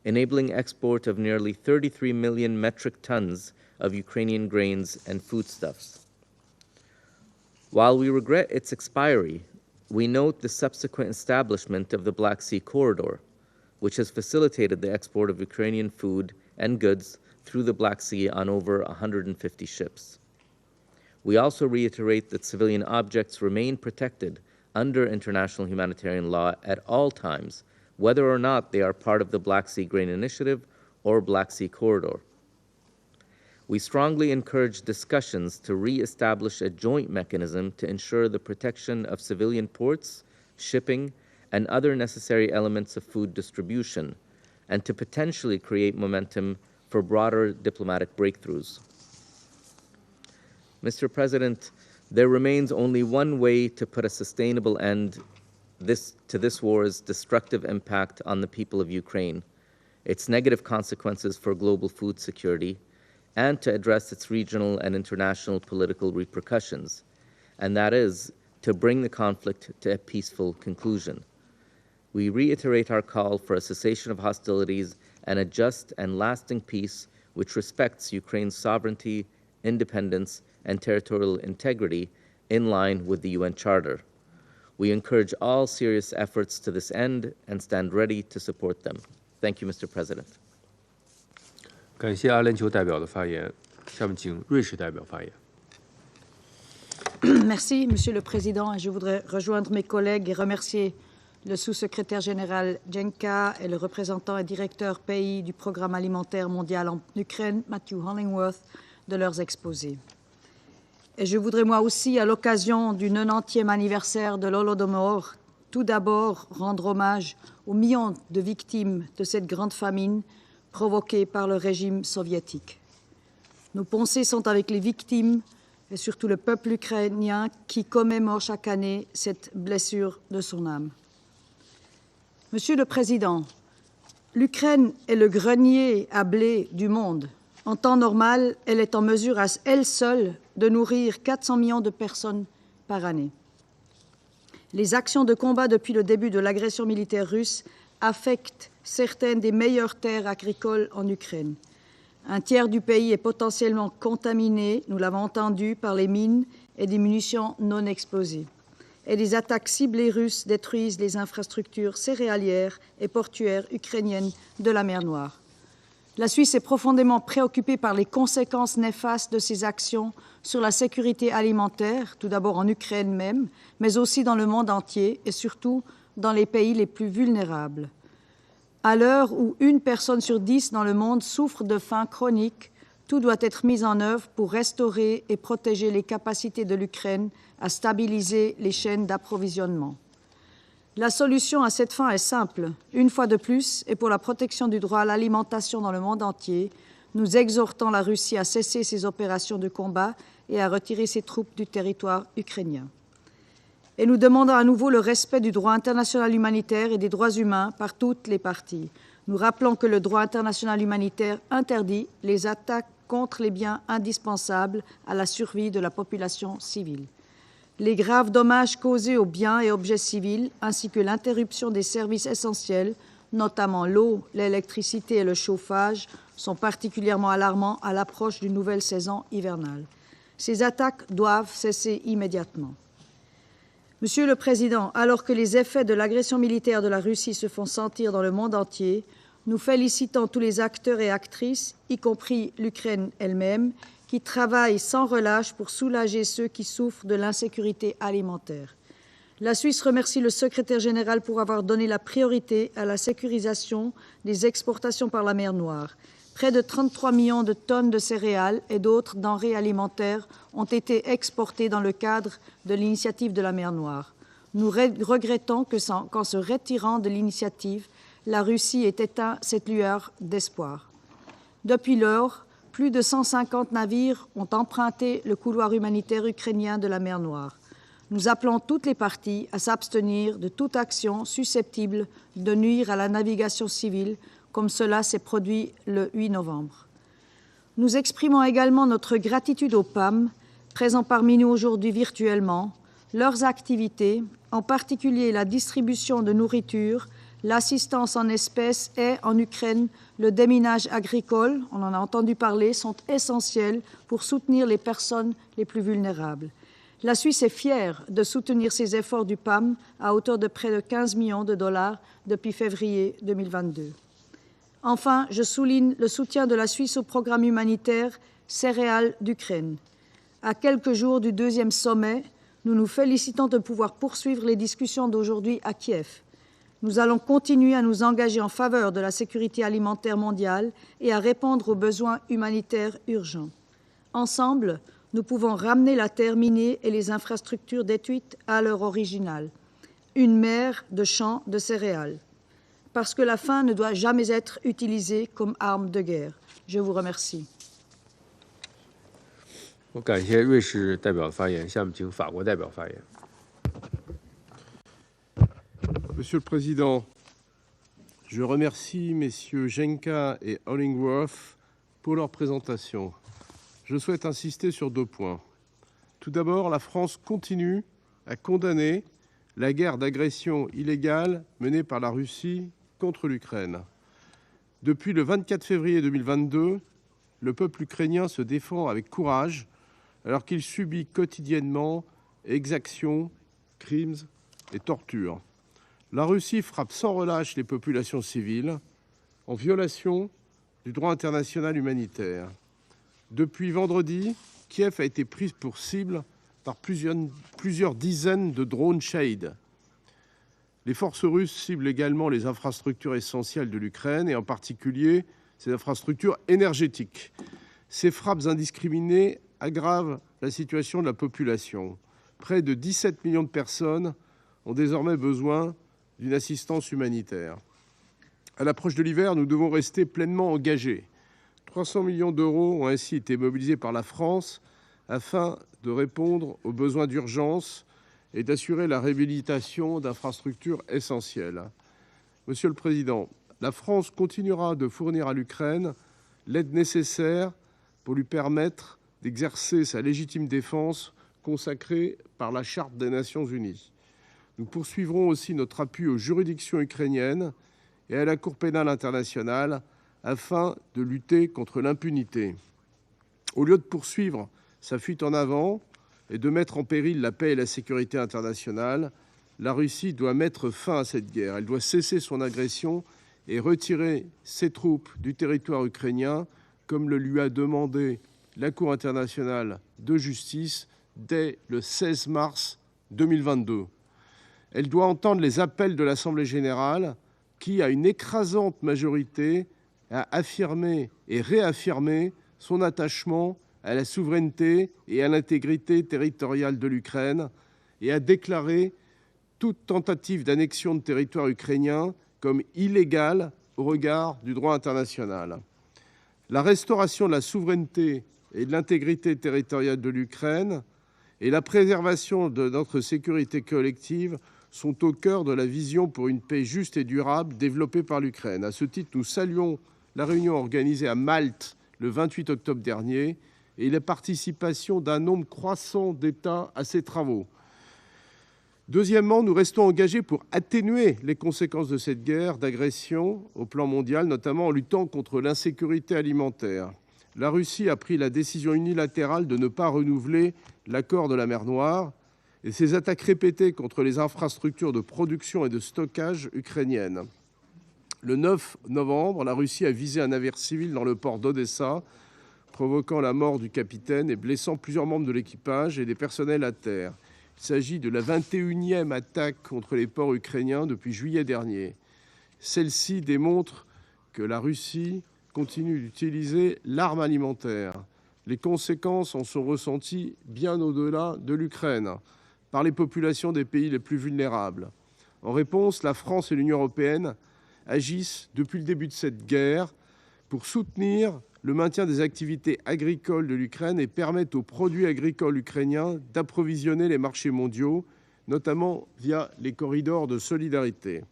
enabling export of nearly 33 million metric tons of Ukrainian grains and foodstuffs. While we regret its expiry, we note the subsequent establishment of the Black Sea Corridor, which has facilitated the export of Ukrainian food and goods through the Black Sea on over 150 ships. We also reiterate that civilian objects remain protected under international humanitarian law at all times, whether or not they are part of the Black Sea Grain Initiative or Black Sea Corridor. We strongly encourage discussions to re-establish a joint mechanism to ensure the protection of civilian ports, shipping, and other necessary elements of food distribution, and to potentially create momentum for broader diplomatic breakthroughs. Mr. President, there remains only one way to put a sustainable end to this war's destructive impact on the people of Ukraine, its negative consequences for global food security, and to address its regional and international political repercussions, and that is to bring the conflict to a peaceful conclusion. We reiterate our call for a cessation of hostilities and a just and lasting peace which respects Ukraine's sovereignty, independence, and territorial integrity in line with the UN Charter. We encourage all serious efforts to this end and stand ready to support them. Thank you, Mr. President. 感谢阿联酋代表的发言，下面请瑞士代表发言。 Merci, Monsieur le Président. Je voudrais rejoindre mes collègues et remercier le sous-secrétaire général Jenka et le représentant et directeur pays du Programme alimentaire mondial en Ukraine, Matthew Hollingworth, de leurs exposés. Et je voudrais moi aussi, à l'occasion du 90e anniversaire de l'Holodomor, tout d'abord rendre hommage aux millions de victimes de cette grande famine provoquée par le régime soviétique. Nos pensées sont avec les victimes et surtout le peuple ukrainien qui commémore chaque année cette blessure de son âme. Monsieur le Président, l'Ukraine est le grenier à blé du monde. En temps normal, elle est en mesure à elle seule de nourrir 400 millions de personnes par année. Les actions de combat depuis le début de l'agression militaire russe affectent certaines des meilleures terres agricoles en Ukraine. Un tiers du pays est potentiellement contaminé, nous l'avons entendu, par les mines et des munitions non explosées. Et des attaques ciblées russes détruisent les infrastructures céréalières et portuaires ukrainiennes de la mer Noire. La Suisse est profondément préoccupée par les conséquences néfastes de ces actions sur la sécurité alimentaire, tout d'abord en Ukraine même, mais aussi dans le monde entier et surtout dans les pays les plus vulnérables. À l'heure où 1 personne sur 10 dans le monde souffre de faim chronique, tout doit être mis en œuvre pour restaurer et protéger les capacités de l'Ukraine à stabiliser les chaînes d'approvisionnement. La solution à cette fin est simple. Une fois de plus, et pour la protection du droit à l'alimentation dans le monde entier, nous exhortons la Russie à cesser ses opérations de combat et à retirer ses troupes du territoire ukrainien. Et nous demandons à nouveau le respect du droit international humanitaire et des droits humains par toutes les parties. Nous rappelons que le droit international humanitaire interdit les attaques contre les biens indispensables à la survie de la population civile. Les graves dommages causés aux biens et objets civils, ainsi que l'interruption des services essentiels, notamment l'eau, l'électricité et le chauffage, sont particulièrement alarmants à l'approche d'une nouvelle saison hivernale. Ces attaques doivent cesser immédiatement. Monsieur le Président, alors que les effets de l'agression militaire de la Russie se font sentir dans le monde entier, nous félicitons tous les acteurs et actrices, y compris l'Ukraine elle-même, qui travaillent sans relâche pour soulager ceux qui souffrent de l'insécurité alimentaire. La Suisse remercie le secrétaire général pour avoir donné la priorité à la sécurisation des exportations par la mer Noire. Près de 33 millions de tonnes de céréales et d'autres denrées alimentaires ont été exportées dans le cadre de l'initiative de la mer Noire. Nous regrettons qu'en se retirant de l'initiative, la Russie ait éteint cette lueur d'espoir. Depuis lors, plus de 150 navires ont emprunté le couloir humanitaire ukrainien de la mer Noire. Nous appelons toutes les parties à s'abstenir de toute action susceptible de nuire à la navigation civile, comme cela s'est produit le 8 novembre. Nous exprimons également notre gratitude aux PAM, présents parmi nous aujourd'hui virtuellement. Leurs activités, en particulier la distribution de nourriture, l'assistance en espèces et, en Ukraine, le déminage agricole, on en a entendu parler, sont essentiels pour soutenir les personnes les plus vulnérables. La Suisse est fière de soutenir ces efforts du PAM à hauteur de près de 15 millions de dollars depuis février 2022. Enfin, je souligne le soutien de la Suisse au programme humanitaire Céréales d'Ukraine. À quelques jours du 2e sommet, nous nous félicitons de pouvoir poursuivre les discussions d'aujourd'hui à Kiev. Nous allons continuer à nous engager en faveur de la sécurité alimentaire mondiale et à répondre aux besoins humanitaires urgents. Ensemble, nous pouvons ramener la terre minée et les infrastructures détruites à leur original, une mer de champs de céréales, parce que la faim ne doit jamais être utilisée comme arme de guerre. Je vous remercie. 我感谢瑞士代表的发言，下面请法国代表发言。 Monsieur le Président, je remercie messieurs Jenka et Hollingworth pour leur présentation. Je souhaite insister sur 2 points. Tout d'abord, la France continue à condamner la guerre d'agression illégale menée par la Russie contre l'Ukraine. Depuis le 24 février 2022, le peuple ukrainien se défend avec courage alors qu'il subit quotidiennement exactions, crimes et tortures. La Russie frappe sans relâche les populations civiles en violation du droit international humanitaire. Depuis vendredi, Kiev a été prise pour cible par plusieurs dizaines de drones Shahid. Les forces russes ciblent également les infrastructures essentielles de l'Ukraine et en particulier ses infrastructures énergétiques. Ces frappes indiscriminées aggravent la situation de la population. Près de 17 millions de personnes ont désormais besoin d'une assistance humanitaire. À l'approche de l'hiver, nous devons rester pleinement engagés. 300 millions d'euros ont ainsi été mobilisés par la France afin de répondre aux besoins d'urgence et d'assurer la réhabilitation d'infrastructures essentielles. Monsieur le Président, la France continuera de fournir à l'Ukraine l'aide nécessaire pour lui permettre d'exercer sa légitime défense consacrée par la Charte des Nations Unies. Nous poursuivrons aussi notre appui aux juridictions ukrainiennes et à la Cour pénale internationale afin de lutter contre l'impunité. Au lieu de poursuivre sa fuite en avant et de mettre en péril la paix et la sécurité internationale, la Russie doit mettre fin à cette guerre. Elle doit cesser son agression et retirer ses troupes du territoire ukrainien, comme le lui a demandé la Cour internationale de justice dès le 16 mars 2022. Elle doit entendre les appels de l'Assemblée générale qui, à une écrasante majorité, a affirmé et réaffirmé son attachement à la souveraineté et à l'intégrité territoriale de l'Ukraine et a déclaré toute tentative d'annexion de territoire ukrainien comme illégale au regard du droit international. La restauration de la souveraineté et de l'intégrité territoriale de l'Ukraine et la préservation de notre sécurité collective sont au cœur de la vision pour une paix juste et durable développée par l'Ukraine. À ce titre, nous saluons la réunion organisée à Malte le 28 octobre dernier et la participation d'un nombre croissant d'États à ces travaux. Deuxièmement, nous restons engagés pour atténuer les conséquences de cette guerre d'agression au plan mondial, notamment en luttant contre l'insécurité alimentaire. La Russie a pris la décision unilatérale de ne pas renouveler l'accord de la mer Noire et ses attaques répétées contre les infrastructures de production et de stockage ukrainiennes. Le 9 novembre, la Russie a visé un navire civil dans le port d'Odessa, provoquant la mort du capitaine et blessant plusieurs membres de l'équipage et des personnels à terre. Il s'agit de la 21e attaque contre les ports ukrainiens depuis juillet dernier. Celle-ci démontre que la Russie continue d'utiliser l'arme alimentaire. Les conséquences en sont ressenties bien au-delà de l'Ukraine, par les populations des pays les plus vulnérables. En réponse, la France et l'Union européenne agissent depuis le début de cette guerre pour soutenir le maintien des activités agricoles de l'Ukraine et permettre aux produits agricoles ukrainiens d'approvisionner les marchés mondiaux, notamment via les corridors de solidarité.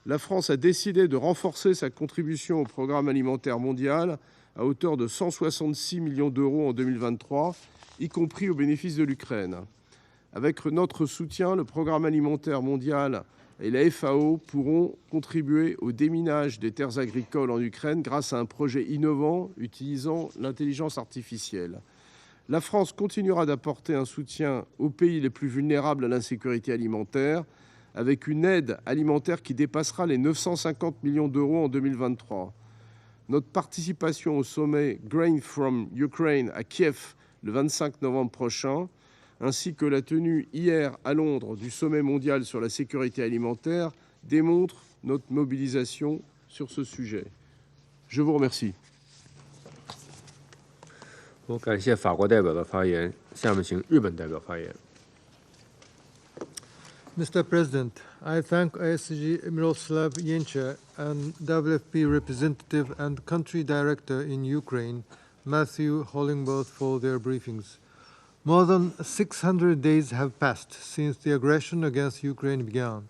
La France a décidé de renforcer sa contribution au programme alimentaire mondial à hauteur de 166 millions d'euros en 2023, y compris au bénéfice de l'Ukraine. Avec notre soutien, le programme alimentaire mondial et la FAO pourront contribuer au déminage des terres agricoles en Ukraine grâce à un projet innovant utilisant l'intelligence artificielle. La France continuera d'apporter un soutien aux pays les plus vulnérables à l'insécurité alimentaire, avec une aide alimentaire qui dépassera les 950 millions d'euros en 2023. Notre participation au sommet Grain from Ukraine à Kiev le 25 novembre prochain, ainsi que la tenue hier à Londres du sommet mondial sur la sécurité alimentaire, démontrent notre mobilisation sur ce sujet. Je vous remercie. 我感谢法国代表的发言，下面请日本代表发言。 Mr. President, I thank ISG Miroslav Yencha and WFP representative and country director in Ukraine, Matthew Hollingworth, for their briefings. More than 600 days have passed since the aggression against Ukraine began.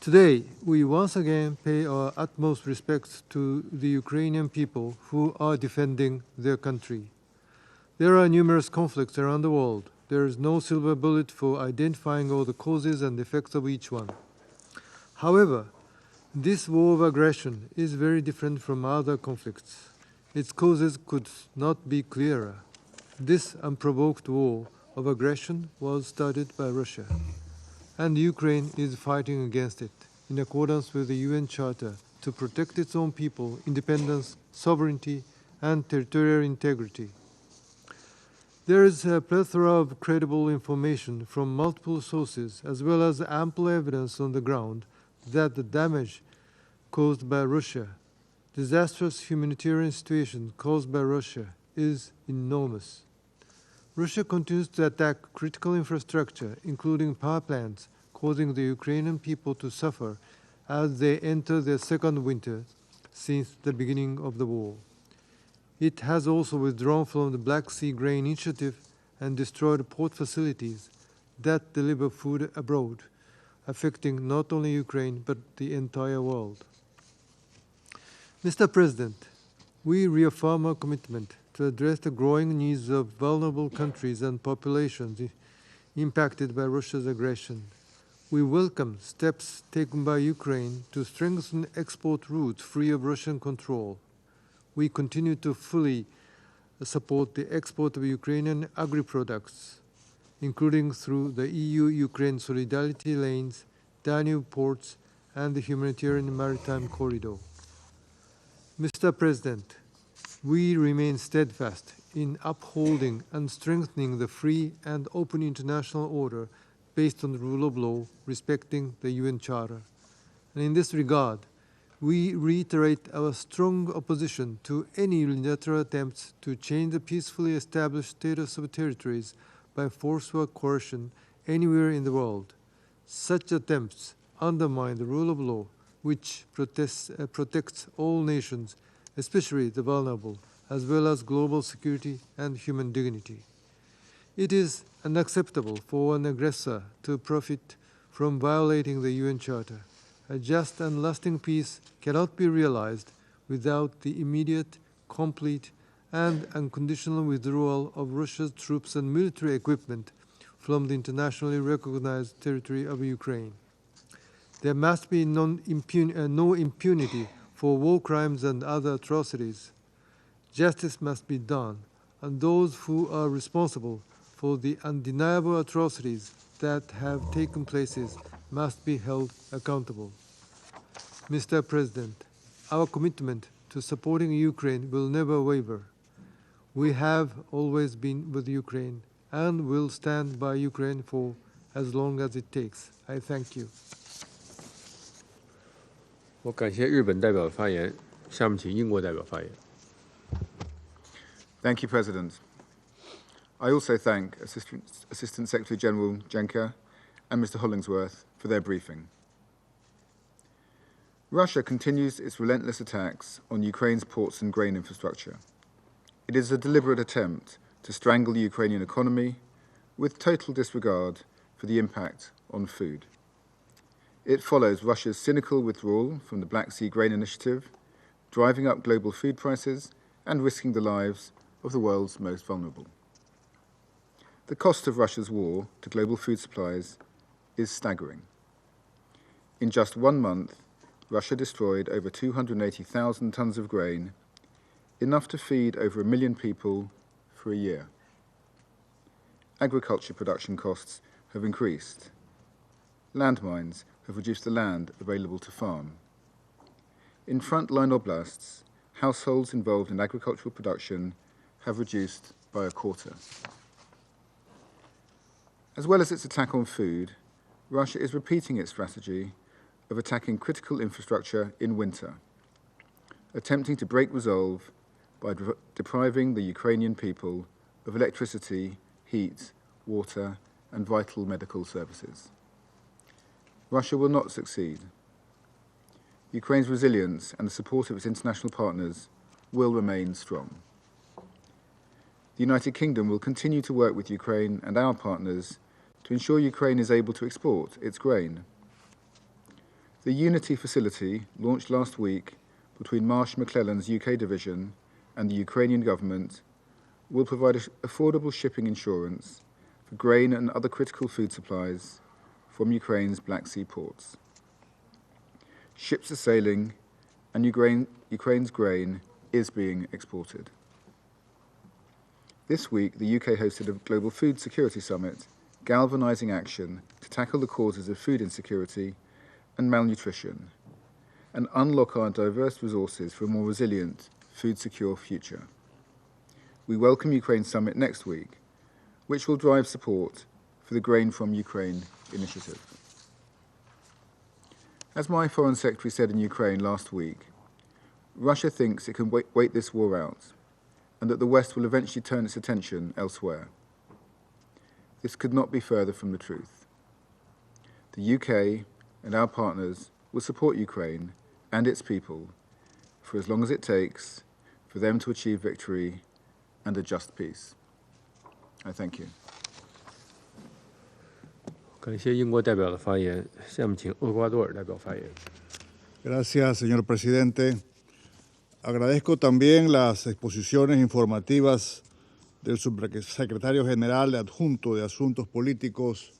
Today, we once again pay our utmost respects to the Ukrainian people who are defending their country. There are numerous conflicts around the world. There is no silver bullet for identifying all the causes and effects of each one. However, this war of aggression is very different from other conflicts. Its causes could not be clearer. This unprovoked war of aggression was started by Russia, and Ukraine is fighting against it in accordance with the UN Charter to protect its own people, independence, sovereignty, and territorial integrity. There is a plethora of credible information from multiple sources, as well as ample evidence on the ground that the damage caused by Russia, disastrous humanitarian situation caused by Russia, is enormous. Russia continues to attack critical infrastructure, including power plants, causing the Ukrainian people to suffer as they enter their second winter since the beginning of the war. It has also withdrawn from the Black Sea Grain Initiative and destroyed port facilities that deliver food abroad, affecting not only Ukraine but the entire world. Mr. President, we reaffirm our commitment to address the growing needs of vulnerable countries and populations impacted by Russia's aggression. We welcome steps taken by Ukraine to strengthen export routes free of Russian control. We continue to fully support the export of Ukrainian agri-products, including through the EU-Ukraine solidarity lanes, Danube ports, and the Humanitarian Maritime Corridor. Mr. President, we remain steadfast in upholding and strengthening the free and open international order based on the rule of law, respecting the UN Charter. And in this regard, we reiterate our strong opposition to any unilateral attempts to change the peacefully established status of territories by force or coercion anywhere in the world. Such attempts undermine the rule of law, which protects all nations, especially the vulnerable, as well as global security and human dignity. It is unacceptable for an aggressor to profit from violating the UN Charter. A just and lasting peace cannot be realized without the immediate, complete, and unconditional withdrawal of Russia's troops and military equipment from the internationally recognized territory of Ukraine. There must be no impunity for war crimes and other atrocities. Justice must be done, and those who are responsible for the undeniable atrocities that have taken place must be held accountable. Mr. President, our commitment to supporting Ukraine will never waver. We have always been with Ukraine and will stand by Ukraine for as long as it takes. I thank you. 我感谢日本代表的发言，下面请英国代表发言。Thank you, President. I also thank Assistant Secretary General Jenka and Mr. Hollingsworth for their briefing. Russia continues its relentless attacks on Ukraine's ports and grain infrastructure. It is a deliberate attempt to strangle the Ukrainian economy with total disregard for the impact on food. It follows Russia's cynical withdrawal from the Black Sea Grain Initiative, driving up global food prices and risking the lives of the world's most vulnerable. The cost of Russia's war to global food supplies is staggering. In just 1 month, Russia destroyed over 280,000 tons of grain, enough to feed over 1 million people for a year. Agriculture production costs have increased. Landmines have reduced the land available to farm. In frontline oblasts, households involved in agricultural production have reduced by 1/4. As well as its attack on food, Russia is repeating its strategy of attacking critical infrastructure in winter, attempting to break resolve by depriving the Ukrainian people of electricity, heat, water, and vital medical services. Russia will not succeed. Ukraine's resilience and the support of its international partners will remain strong. The United Kingdom will continue to work with Ukraine and our partners to ensure Ukraine is able to export its grain. The Unity Facility, launched last week between Marsh McClellan's UK division and the Ukrainian government, will provide affordable shipping insurance for grain and other critical food supplies from Ukraine's Black Sea ports. Ships are sailing, and Ukraine's grain is being exported. This week, the UK hosted a Global Food Security Summit, galvanizing action to tackle the causes of food insecurity and malnutrition, and unlock our diverse resources for a more resilient, food-secure future. We welcome Ukraine Summit next week, which will drive support for the Grain from Ukraine initiative. As my Foreign Secretary said in Ukraine last week, Russia thinks it can wait this war out, and that the West will eventually turn its attention elsewhere. This could not be further from the truth. The UK and our partners will support Ukraine and its people for as long as it takes for them to achieve victory and a just peace. I thank you. 感谢英国代表的发言，下面请厄瓜多尔代表发言。 Gracias, señor presidente. Agradezco también las exposiciones informativas del subsecretario general adjunto de Asuntos Políticos,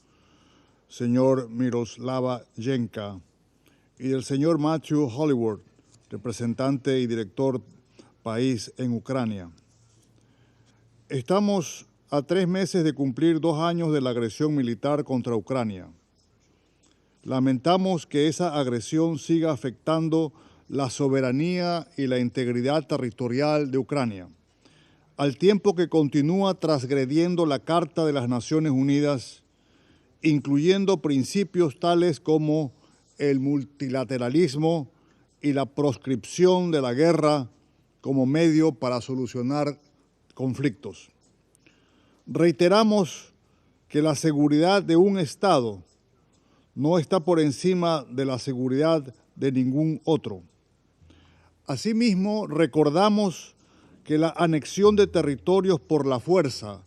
señor Miroslava Jenka, y del señor Matthew Hollingsworth, representante y director país en Ucrania. Estamos a 3 meses de cumplir 2 años de la agresión militar contra Ucrania. Lamentamos que esa agresión siga afectando la soberanía y la integridad territorial de Ucrania, al tiempo que continúa transgrediendo la Carta de las Naciones Unidas, incluyendo principios tales como el multilateralismo y la proscripción de la guerra como medio para solucionar conflictos. Reiteramos que la seguridad de un Estado no está por encima de la seguridad de ningún otro. Asimismo, recordamos que la anexión de territorios por la fuerza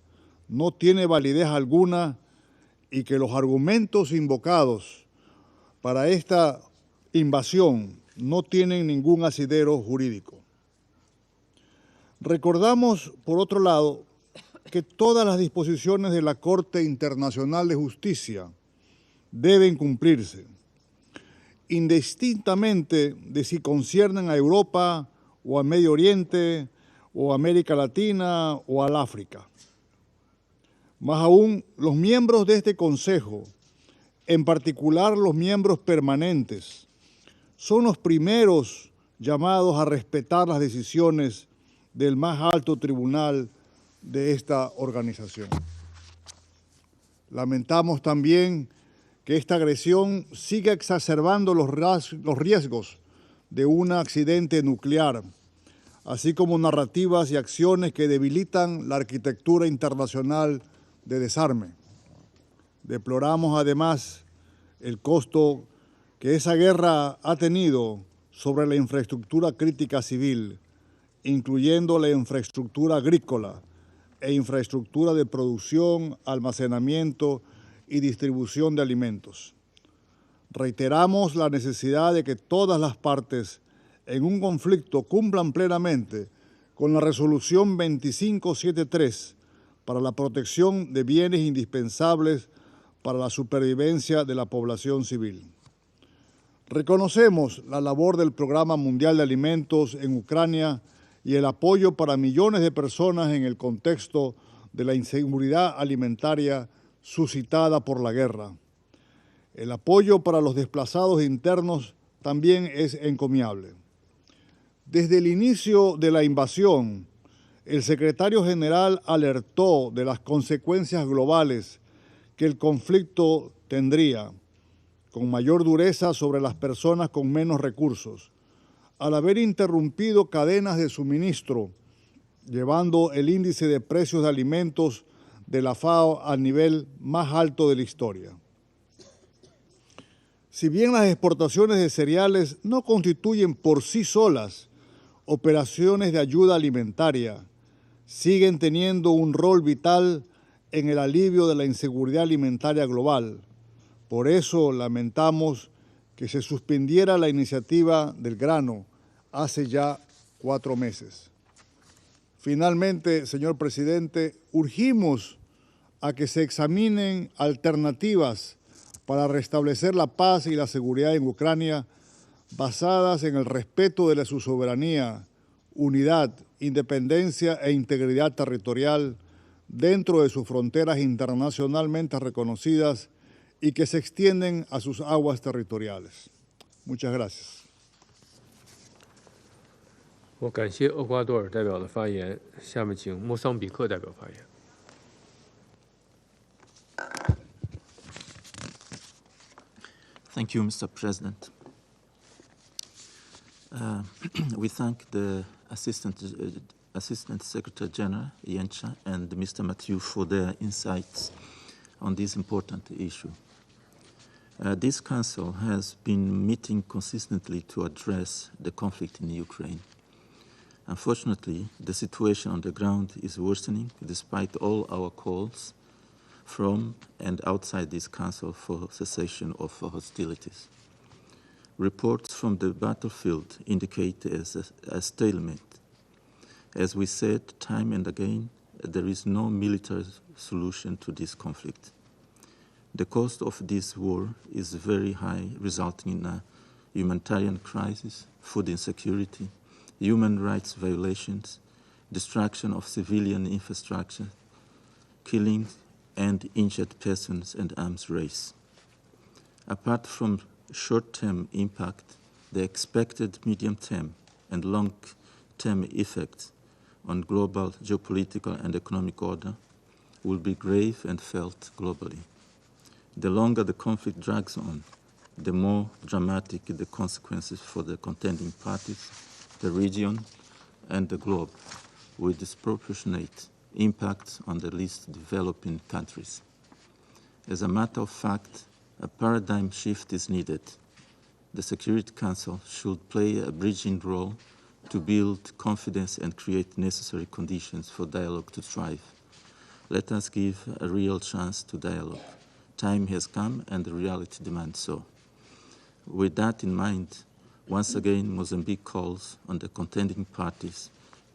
no tiene validez alguna y que los argumentos invocados para esta invasión no tienen ningún asidero jurídico. Recordamos, por otro lado, que todas las disposiciones de la Corte Internacional de Justicia deben cumplirse, indistintamente de si conciernen a Europa o a Medio Oriente o a América Latina o al África. Más aún, los miembros de este Consejo, en particular los miembros permanentes, son los primeros llamados a respetar las decisiones del más alto tribunal de esta organización. Lamentamos también que esta agresión siga exacerbando los riesgos de un accidente nuclear, así como narrativas y acciones que debilitan la arquitectura internacional de desarme. Deploramos además el costo que esa guerra ha tenido sobre la infraestructura crítica civil, incluyendo la infraestructura agrícola e infraestructura de producción, almacenamiento y distribución de alimentos. Reiteramos la necesidad de que todas las partes en un conflicto cumplan plenamente con la Resolución 2573 para la protección de bienes indispensables para la supervivencia de la población civil. Reconocemos la labor del Programa Mundial de Alimentos en Ucrania y el apoyo para millones de personas en el contexto de la inseguridad alimentaria suscitada por la guerra. El apoyo para los desplazados internos también es encomiable. Desde el inicio de la invasión, el secretario general alertó de las consecuencias globales que el conflicto tendría, con mayor dureza sobre las personas con menos recursos, al haber interrumpido cadenas de suministro, llevando el índice de precios de alimentos de la FAO al nivel más alto de la historia. Si bien las exportaciones de cereales no constituyen por sí solas operaciones de ayuda alimentaria, siguen teniendo un rol vital en el alivio de la inseguridad alimentaria global. Por eso lamentamos que se suspendiera la iniciativa del grano hace ya 4 meses. Finalmente, señor presidente, urgimos a que se examinen alternativas para restablecer la paz y la seguridad en Ucrania basadas en el respeto de su soberanía, unidad, independencia e integridad territorial dentro de sus fronteras internacionalmente reconocidas y que se extienden a sus aguas territoriales. Muchas gracias. 我感谢厄瓜多尔代表的发言，下面请莫桑比克代表发言。Thank you, Mr. President. We thank the Assistant Secretary General Yencha and Mr. Mathieu for their insights on this important issue. This Council has been meeting consistently to address the conflict in Ukraine. Unfortunately, the situation on the ground is worsening despite all our calls from and outside this Council for cessation of hostilities. Reports from the battlefield indicate a stalemate. As we said time and again, there is no military solution to this conflict. The cost of this war is very high, resulting in a humanitarian crisis, food insecurity, human rights violations, destruction of civilian infrastructure, killing and injured persons and arms race. Apart from short-term impact, the expected medium-term and long-term effects on global geopolitical and economic order will be grave and felt globally. The longer the conflict drags on, the more dramatic the consequences for the contending parties, the region, and the globe, with disproportionate impacts on the least developing countries. As a matter of fact, a paradigm shift is needed. The Security Council should play a bridging role to build confidence and create necessary conditions for dialogue to thrive. Let us give a real chance to dialogue. Time has come and the reality demands so. With that in mind, once again, Mozambique calls on the contending parties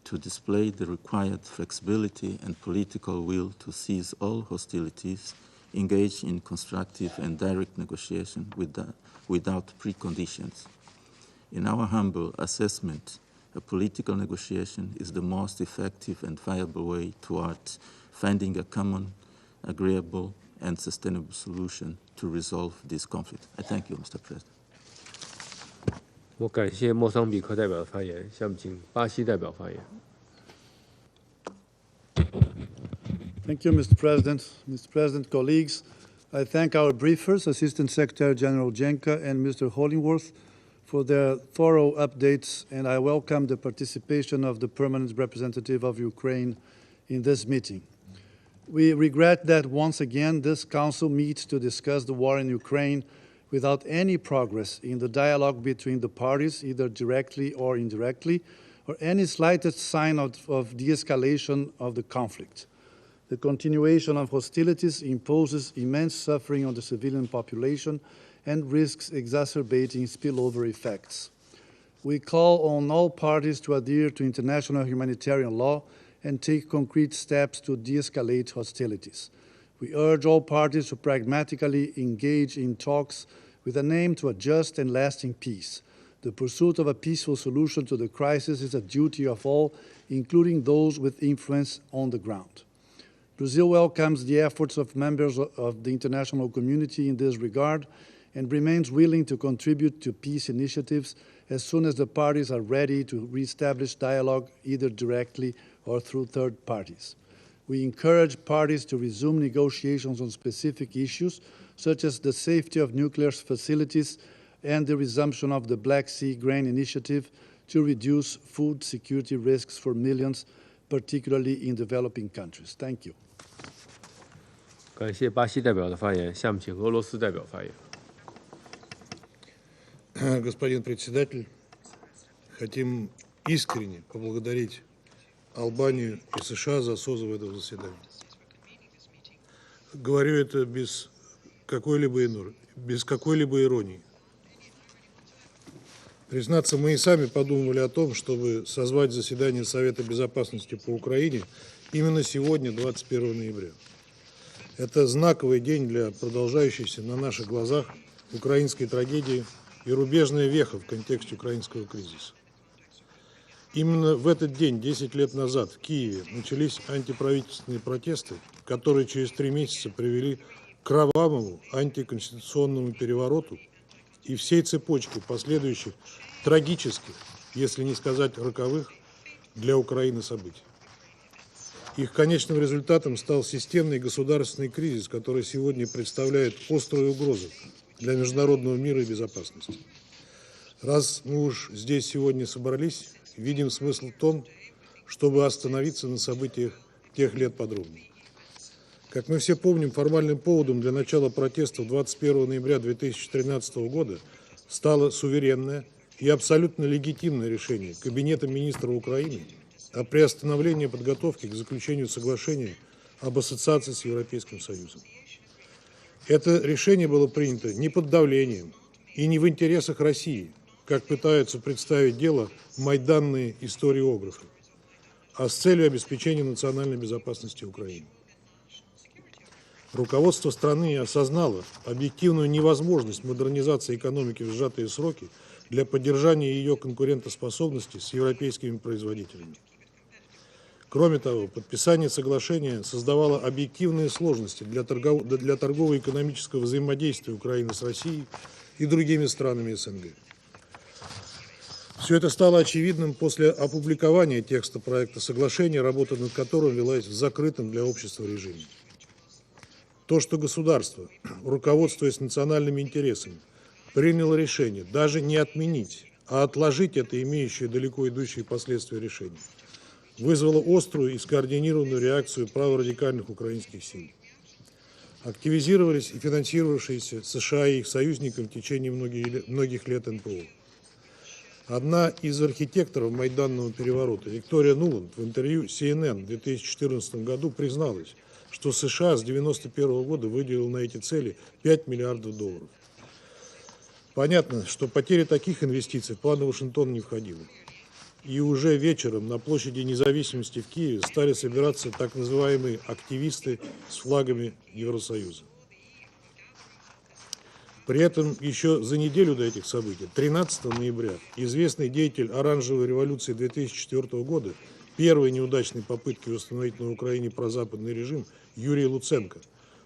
to display the required flexibility and political will to cease all hostilities, engage in constructive and direct negotiation without preconditions. In our humble assessment, a political negotiation is the most effective and viable way towards finding a common, agreeable, and sustainable solution to resolve this conflict. I thank you, Mr. President. 我感谢莫桑比克代表的发言，下面请巴西代表发言。Thank you, Mr. President. Mr. President, colleagues, I thank our briefers, Assistant Secretary General Jenka and Mr. Hollingworth, for their thorough updates, and I welcome the participation of the permanent representative of Ukraine in this meeting. We regret that once again this Council meets to discuss the war in Ukraine without any progress in the dialogue between the parties, either directly or indirectly, or any slightest sign of de-escalation of the conflict. The continuation of hostilities imposes immense suffering on the civilian population and risks exacerbating spillover effects. We call on all parties to adhere to international humanitarian law and take concrete steps to de-escalate hostilities. We urge all parties to pragmatically engage in talks with an aim to a just and lasting peace. The pursuit of a peaceful solution to the crisis is a duty of all, including those with influence on the ground. Brazil welcomes the efforts of members of the international community in this regard and remains willing to contribute to peace initiatives as soon as the parties are ready to reestablish dialogue either directly or through third parties. We encourage parties to resume negotiations on specific issues, such as the safety of nuclear facilities and the resumption of the Black Sea Grain Initiative to reduce food security risks for millions, particularly in developing countries. Thank you. 感谢巴西代表的发言，下面请俄罗斯代表发言。Господин председатель, хотим искренне поблагодарить Албанию и США за созыв этого заседания. Говорю это без какой-либо иронии. Признаться, мы и сами подумывали о том, чтобы созвать заседание Совета Безопасности по Украине именно сегодня, 21 ноября. Это знаковый день для продолжающейся на наших глазах украинской трагедии и рубежная веха в контексте украинского кризиса. Именно в этот день, 10 лет назад, в Киеве начались антиправительственные протесты, которые через 3 месяца привели к кровавому антиконституционному перевороту и всей цепочке последующих трагических, если не сказать роковых, для Украины событий. Их конечным результатом стал системный государственный кризис, который сегодня представляет острую угрозу для международного мира и безопасности. Раз мы уж здесь сегодня собрались, видим смысл в том, чтобы остановиться на событиях тех лет подробнее. Как мы все помним, формальным поводом для начала протестов 21 ноября 2013 года стало суверенное и абсолютно легитимное решение Кабинета министров Украины о приостановлении подготовки к заключению соглашения об ассоциации с Европейским Союзом. Это решение было принято не под давлением и не в интересах России, как пытаются представить дело майданные историографы, а с целью обеспечения национальной безопасности Украины. Руководство страны осознало объективную невозможность модернизации экономики в сжатые сроки для поддержания ее конкурентоспособности с европейскими производителями. Кроме того, подписание соглашения создавало объективные сложности для торгово-экономического взаимодействия Украины с Россией и другими странами СНГ. Все это стало очевидным после опубликования текста проекта соглашения, работа над которым велась в закрытом для общества режиме. То, что государство, руководствуясь национальными интересами, приняло решение даже не отменить, а отложить это имеющее далеко идущие последствия решение, вызвало острую и скоординированную реакцию праворадикальных украинских сил. Активизировались и финансировавшиеся США и их союзникам в течение многих лет НПО. Одна из архитекторов майданного переворота, Виктория Нуланд, в интервью CNN в 2014 году призналась, что США с 1991 года выделил на эти цели $5 миллиардов. Понятно, что потеря таких инвестиций в планы Вашингтона не входила. И уже вечером на площади Независимости в Киеве стали собираться так называемые активисты с флагами Евросоюза. При этом еще за неделю до этих событий, 13 ноября, известный деятель оранжевой революции 2004 года, первой неудачной попытки установить на Украине прозападный режим, Юрий Луценко,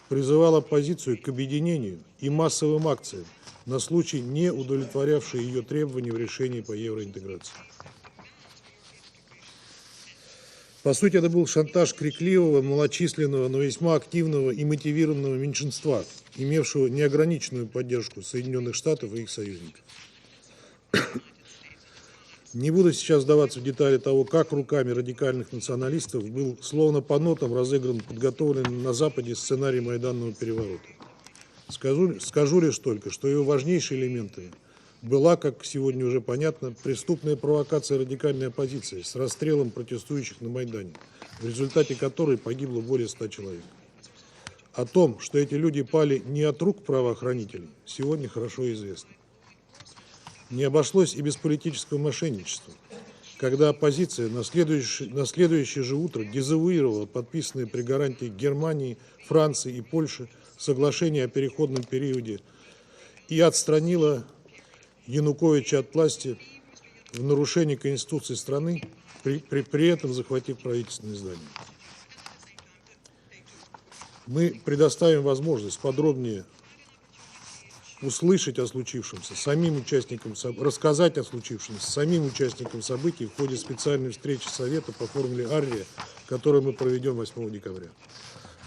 призывал оппозицию к объединению и массовым акциям на случай, не удовлетворявшей ее требований в решении по евроинтеграции. По сути, это был шантаж крикливого, малочисленного, но весьма активного и мотивированного меньшинства, имевшего неограниченную поддержку Соединенных Штатов и их союзников. Не буду сейчас вдаваться в детали того, как руками радикальных националистов был словно по нотам разыгран подготовленный на Западе сценарий майданного переворота. Скажу лишь только, что его важнейшие элементы была, как сегодня уже понятно, преступная провокация радикальной оппозиции с расстрелом протестующих на Майдане, в результате которой погибло более 100 человек. О том, что эти люди пали не от рук правоохранителей, сегодня хорошо известно. Не обошлось и без политического мошенничества, когда оппозиция на следующее же утро дезавуировала подписанные при гарантии Германии, Франции и Польши соглашение о переходном периоде и отстранила Януковича от власти в нарушении Конституции страны, при этом захватив правительственные здания. Мы предоставим возможность подробнее услышать о случившемся самим участникам, рассказать о случившемся самим участникам событий в ходе специальной встречи Совета по формуле Аррия, которую мы проведем 8 декабря.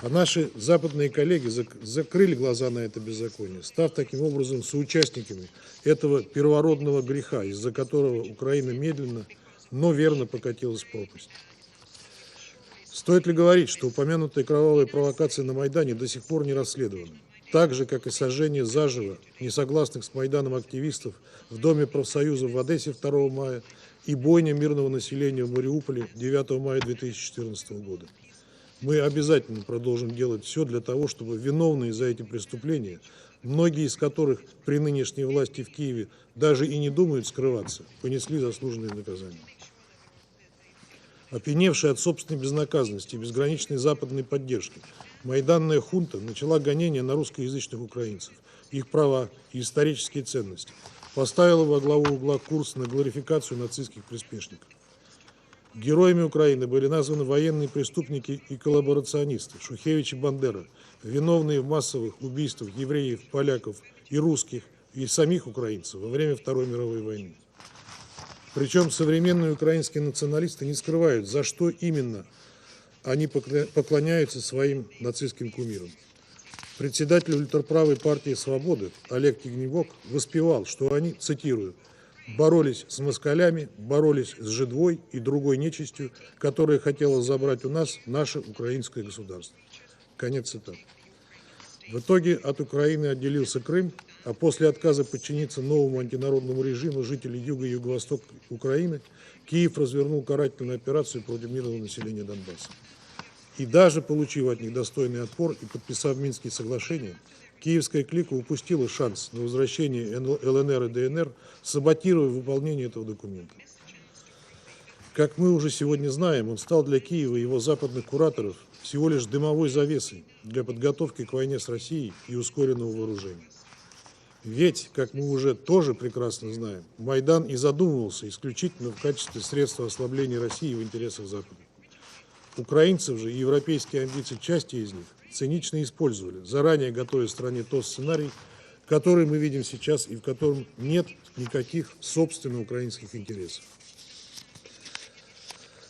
А наши западные коллеги закрыли глаза на это беззаконие, став таким образом соучастниками этого первородного греха, из-за которого Украина медленно, но верно покатилась в пропасть. Стоит ли говорить, что упомянутые кровавые провокации на Майдане до сих пор не расследованы, так же, как и сожжение заживо несогласных с Майданом активистов в Доме профсоюза в Одессе 2 мая и бойня мирного населения в Мариуполе 9 мая 2014 года. Мы обязательно продолжим делать все для того, чтобы виновные за эти преступления, многие из которых при нынешней власти в Киеве даже и не думают скрываться, понесли заслуженные наказания. Опьяневшая от собственной безнаказанности и безграничной западной поддержки, майданная хунта начала гонения на русскоязычных украинцев, их права и исторические ценности, поставила во главу угла курс на глорификацию нацистских приспешников. Героями Украины были названы военные преступники и коллаборационисты Шухевич и Бандера, виновные в массовых убийствах евреев, поляков и русских, и самих украинцев во время Второй мировой войны. Причем современные украинские националисты не скрывают, за что именно они поклоняются своим нацистским кумирам. Председатель ультраправой партии «Свободы» Олег Тягнебок воспевал, что они, цитирую, боролись с москалями, боролись с жидвой и другой нечистью, которая хотела забрать у нас наше украинское государство. Конец цитаты. В итоге от Украины отделился Крым, а после отказа подчиниться новому антинародному режиму жителей юга и юго-востока Украины, Киев развернул карательную операцию против мирного населения Донбасса. И даже получив от них достойный отпор и подписав Минские соглашения, киевская клика упустила шанс на возвращение ЛНР и ДНР, саботируя выполнение этого документа. Как мы уже сегодня знаем, он стал для Киева и его западных кураторов всего лишь дымовой завесой для подготовки к войне с Россией и ускоренного вооружения. Ведь, как мы уже тоже прекрасно знаем, Майдан и задумывался исключительно в качестве средства ослабления России в интересах Запада. Украинцев же и европейские амбиции части из них цинично использовали, заранее готовя стране тот сценарий, который мы видим сейчас и в котором нет никаких собственных украинских интересов.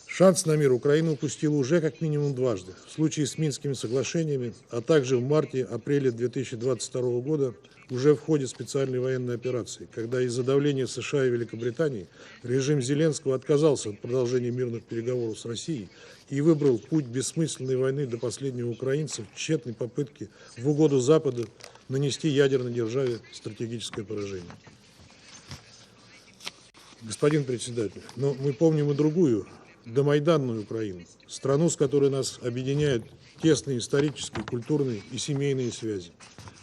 Шанс на мир Украина упустила уже как минимум дважды. В случае с Минскими соглашениями, а также в марте-апреле 2022 года уже в ходе специальной военной операции, когда из-за давления США и Великобритании режим Зеленского отказался от продолжения мирных переговоров с Россией и выбрал путь бессмысленной войны до последнего украинцев в тщетной попытке в угоду Запада нанести ядерной державе стратегическое поражение. Господин председатель, но мы помним и другую, домайданную Украину, страну, с которой нас объединяют тесные исторические, культурные и семейные связи.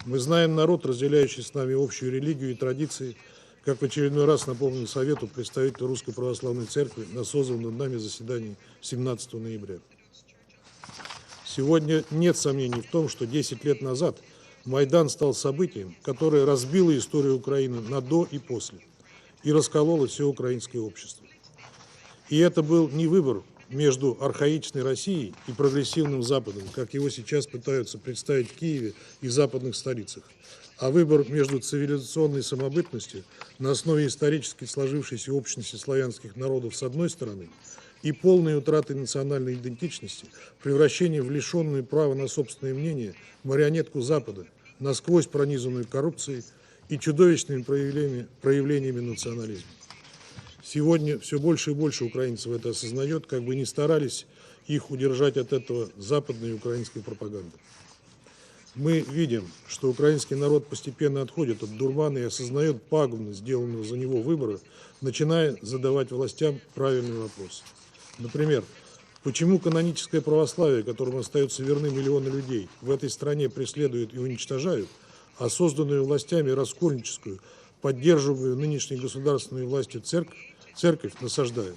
Мы знаем народ, разделяющий с нами общую религию и традиции, как в очередной раз напомнил Совету представитель Русской Православной Церкви на созванном нами заседании 17 ноября. Сегодня нет сомнений в том, что 10 лет назад Майдан стал событием, которое разбило историю Украины на до и после и раскололо все украинское общество. И это был не выбор между архаичной Россией и прогрессивным Западом, как его сейчас пытаются представить в Киеве и западных столицах, а выбор между цивилизационной самобытностью на основе исторически сложившейся общности славянских народов с одной стороны и полной утратой национальной идентичности, превращением в лишенную права на собственное мнение марионетку Запада, насквозь пронизанную коррупцией и чудовищными проявлениями национализма. Сегодня все больше и больше украинцев это осознает, как бы ни старались их удержать от этого западной и украинской пропаганды. Мы видим, что украинский народ постепенно отходит от дурмана и осознает пагубность сделанного за него выбора, начиная задавать властям правильные вопросы. Например, почему каноническое православие, которому остаются верны миллионы людей, в этой стране преследуют и уничтожают, а созданную властями раскольническую, поддерживаемую нынешней государственной властью церковь насаждают?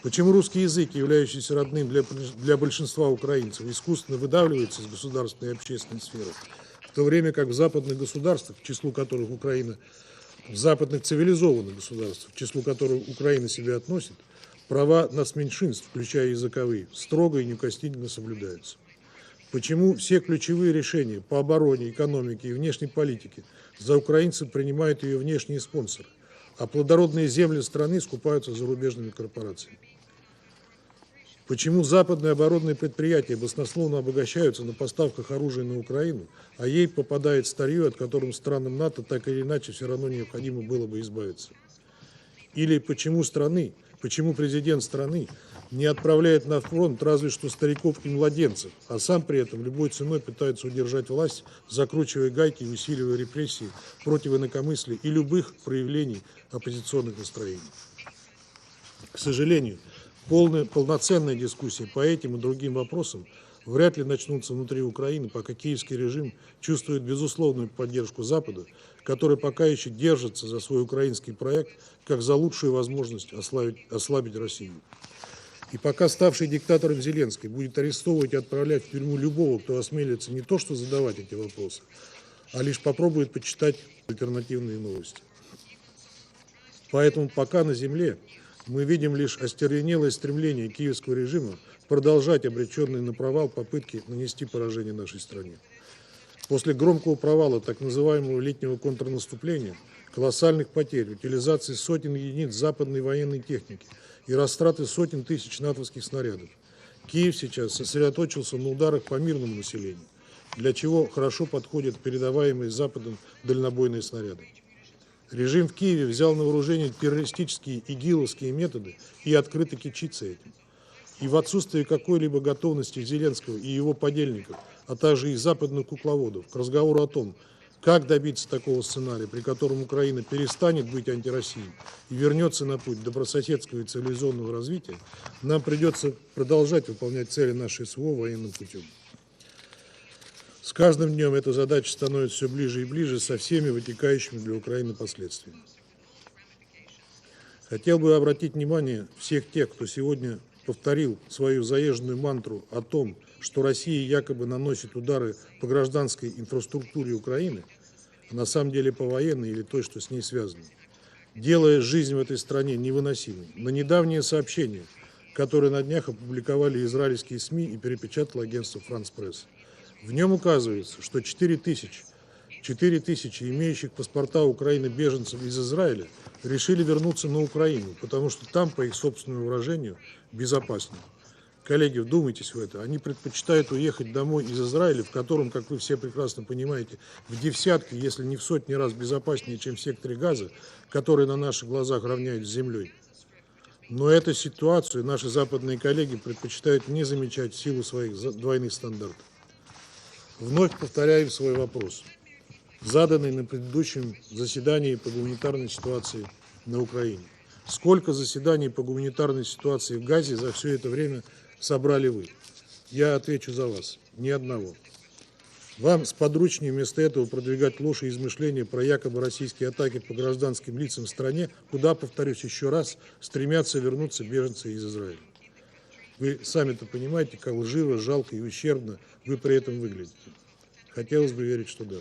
Почему русский язык, являющийся родным для большинства украинцев, искусственно выдавливается из государственной и общественной сферы, в то время как в западных государствах, к числу которых Украина, в западных цивилизованных государствах, к числу которых Украина себя относит, права нацменьшинств, включая языковые, строго и неукоснительно соблюдаются? Почему все ключевые решения по обороне, экономике и внешней политике за украинцев принимают ее внешние спонсоры, а плодородные земли страны скупаются зарубежными корпорациями? Почему западные оборонные предприятия баснословно обогащаются на поставках оружия на Украину, а ей попадает старье, от которого странам НАТО так или иначе все равно необходимо было бы избавиться? Или почему президент страны не отправляет на фронт разве что стариков и младенцев, а сам при этом любой ценой пытается удержать власть, закручивая гайки и усиливая репрессии против инакомыслия и любых проявлений оппозиционных настроений? К сожалению, полноценная дискуссия по этим и другим вопросам вряд ли начнутся внутри Украины, пока киевский режим чувствует безусловную поддержку Запада, который пока еще держится за свой украинский проект, как за лучшую возможность ослабить Россию. И пока ставший диктатором Зеленский будет арестовывать и отправлять в тюрьму любого, кто осмелится не то что задавать эти вопросы, а лишь попробует почитать альтернативные новости. Поэтому пока на земле мы видим лишь остервенелое стремление киевского режима продолжать обреченные на провал попытки нанести поражение нашей стране. После громкого провала так называемого летнего контрнаступления, колоссальных потерь, утилизации сотен единиц западной военной техники и растраты сотен тысяч натовских снарядов, Киев сейчас сосредоточился на ударах по мирному населению, для чего хорошо подходят передаваемые Западом дальнобойные снаряды. Режим в Киеве взял на вооружение террористические игиловские методы и открыто кичится этим. И в отсутствие какой-либо готовности Зеленского и его подельников, а также и западных кукловодов к разговору о том, как добиться такого сценария, при котором Украина перестанет быть антироссией и вернется на путь добрососедского и цивилизованного развития, нам придется продолжать выполнять цели нашей СВО военным путем. С каждым днем эта задача становится все ближе и ближе со всеми вытекающими для Украины последствиями. Хотел бы обратить внимание всех тех, кто сегодня повторил свою заезженную мантру о том, что Россия якобы наносит удары по гражданской инфраструктуре Украины, а на самом деле по военной или той, что с ней связано, делая жизнь в этой стране невыносимой. На недавнее сообщение, который на днях опубликовали израильские СМИ и перепечатало агентство «Франс Пресс». В нем указывается, что 4 тысячи имеющих паспорта Украины беженцев из Израиля решили вернуться на Украину, потому что там, по их собственному выражению, безопаснее. Коллеги, вдумайтесь в это. Они предпочитают уехать домой из Израиля, в котором, как вы все прекрасно понимаете, в десятки, если не в сотни раз безопаснее, чем в секторе Газа, который на наших глазах равняют с землей. Но эту ситуацию наши западные коллеги предпочитают не замечать в силу своих двойных стандартов. Вновь повторяю свой вопрос, заданный на предыдущем заседании по гуманитарной ситуации на Украине. Сколько заседаний по гуманитарной ситуации в Газе за все это время собрали вы? Я отвечу за вас. Ни одного. Вам сподручнее вместо этого продвигать ложь и измышления про якобы российские атаки по гражданским лицам в стране, куда, повторюсь еще раз, стремятся вернуться беженцы из Израиля. Вы сами-то понимаете, как лживо, жалко и ущербно вы при этом выглядите. Хотелось бы верить, что да.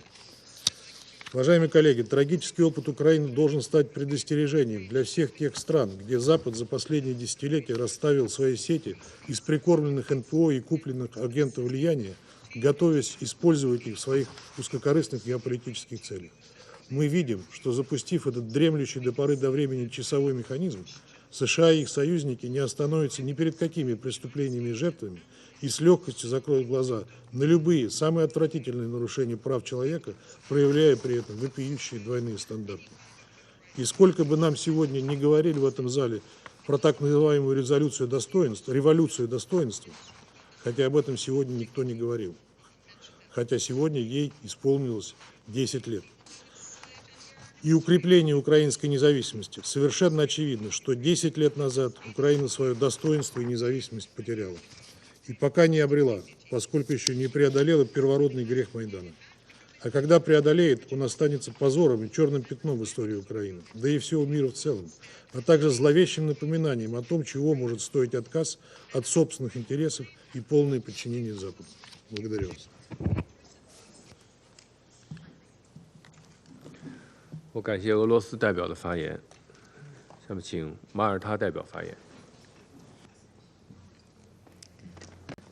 Уважаемые коллеги, трагический опыт Украины должен стать предостережением для всех тех стран, где Запад за последние десятилетия расставил свои сети из прикормленных НПО и купленных агентов влияния, готовясь использовать их в своих узкокорыстных геополитических целях. Мы видим, что запустив этот дремлющий до поры до времени часовой механизм, США и их союзники не остановятся ни перед какими преступлениями и жертвами и с легкостью закроют глаза на любые самые отвратительные нарушения прав человека, проявляя при этом вопиющие двойные стандарты. И сколько бы нам сегодня не говорили в этом зале про так называемую революцию достоинства, хотя об этом сегодня никто не говорил, хотя сегодня ей исполнилось 10 лет. И укрепление украинской независимости. Совершенно очевидно, что 10 лет назад Украина свое достоинство и независимость потеряла. И пока не обрела, поскольку еще не преодолела первородный грех Майдана. А когда преодолеет, он останется позором и черным пятном в истории Украины, да и всего мира в целом, а также зловещим напоминанием о том, чего может стоить отказ от собственных интересов и полное подчинение Западу. Благодарю вас. 我感谢俄罗斯代表的发言，下面请马耳他代表发言。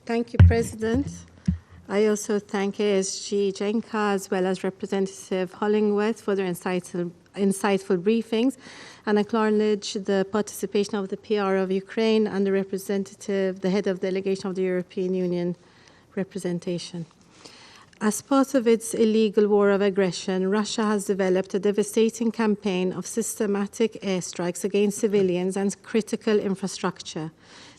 Thank you, President. I also thank ASG Jenka as well as Representative Hollingworth for their insightful briefings and acknowledge the participation of the PR of Ukraine and the head of delegation of the European Union representation. As part of its illegal war of aggression, Russia has developed a devastating campaign of systematic airstrikes against civilians and critical infrastructure.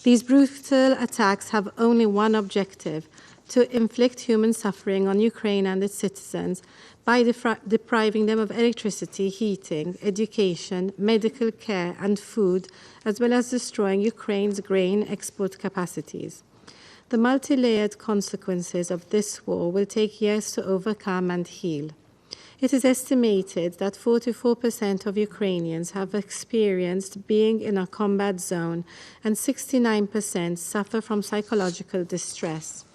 These brutal attacks have only one objective: to inflict human suffering on Ukraine and its citizens by depriving them of electricity, heating, education, medical care, and food, as well as destroying Ukraine's grain export capacities. The multi-layered consequences of this war will take years to overcome and heal. It is estimated that 44% of Ukrainians have experienced being in a combat zone, and 69% suffer from psychological distress.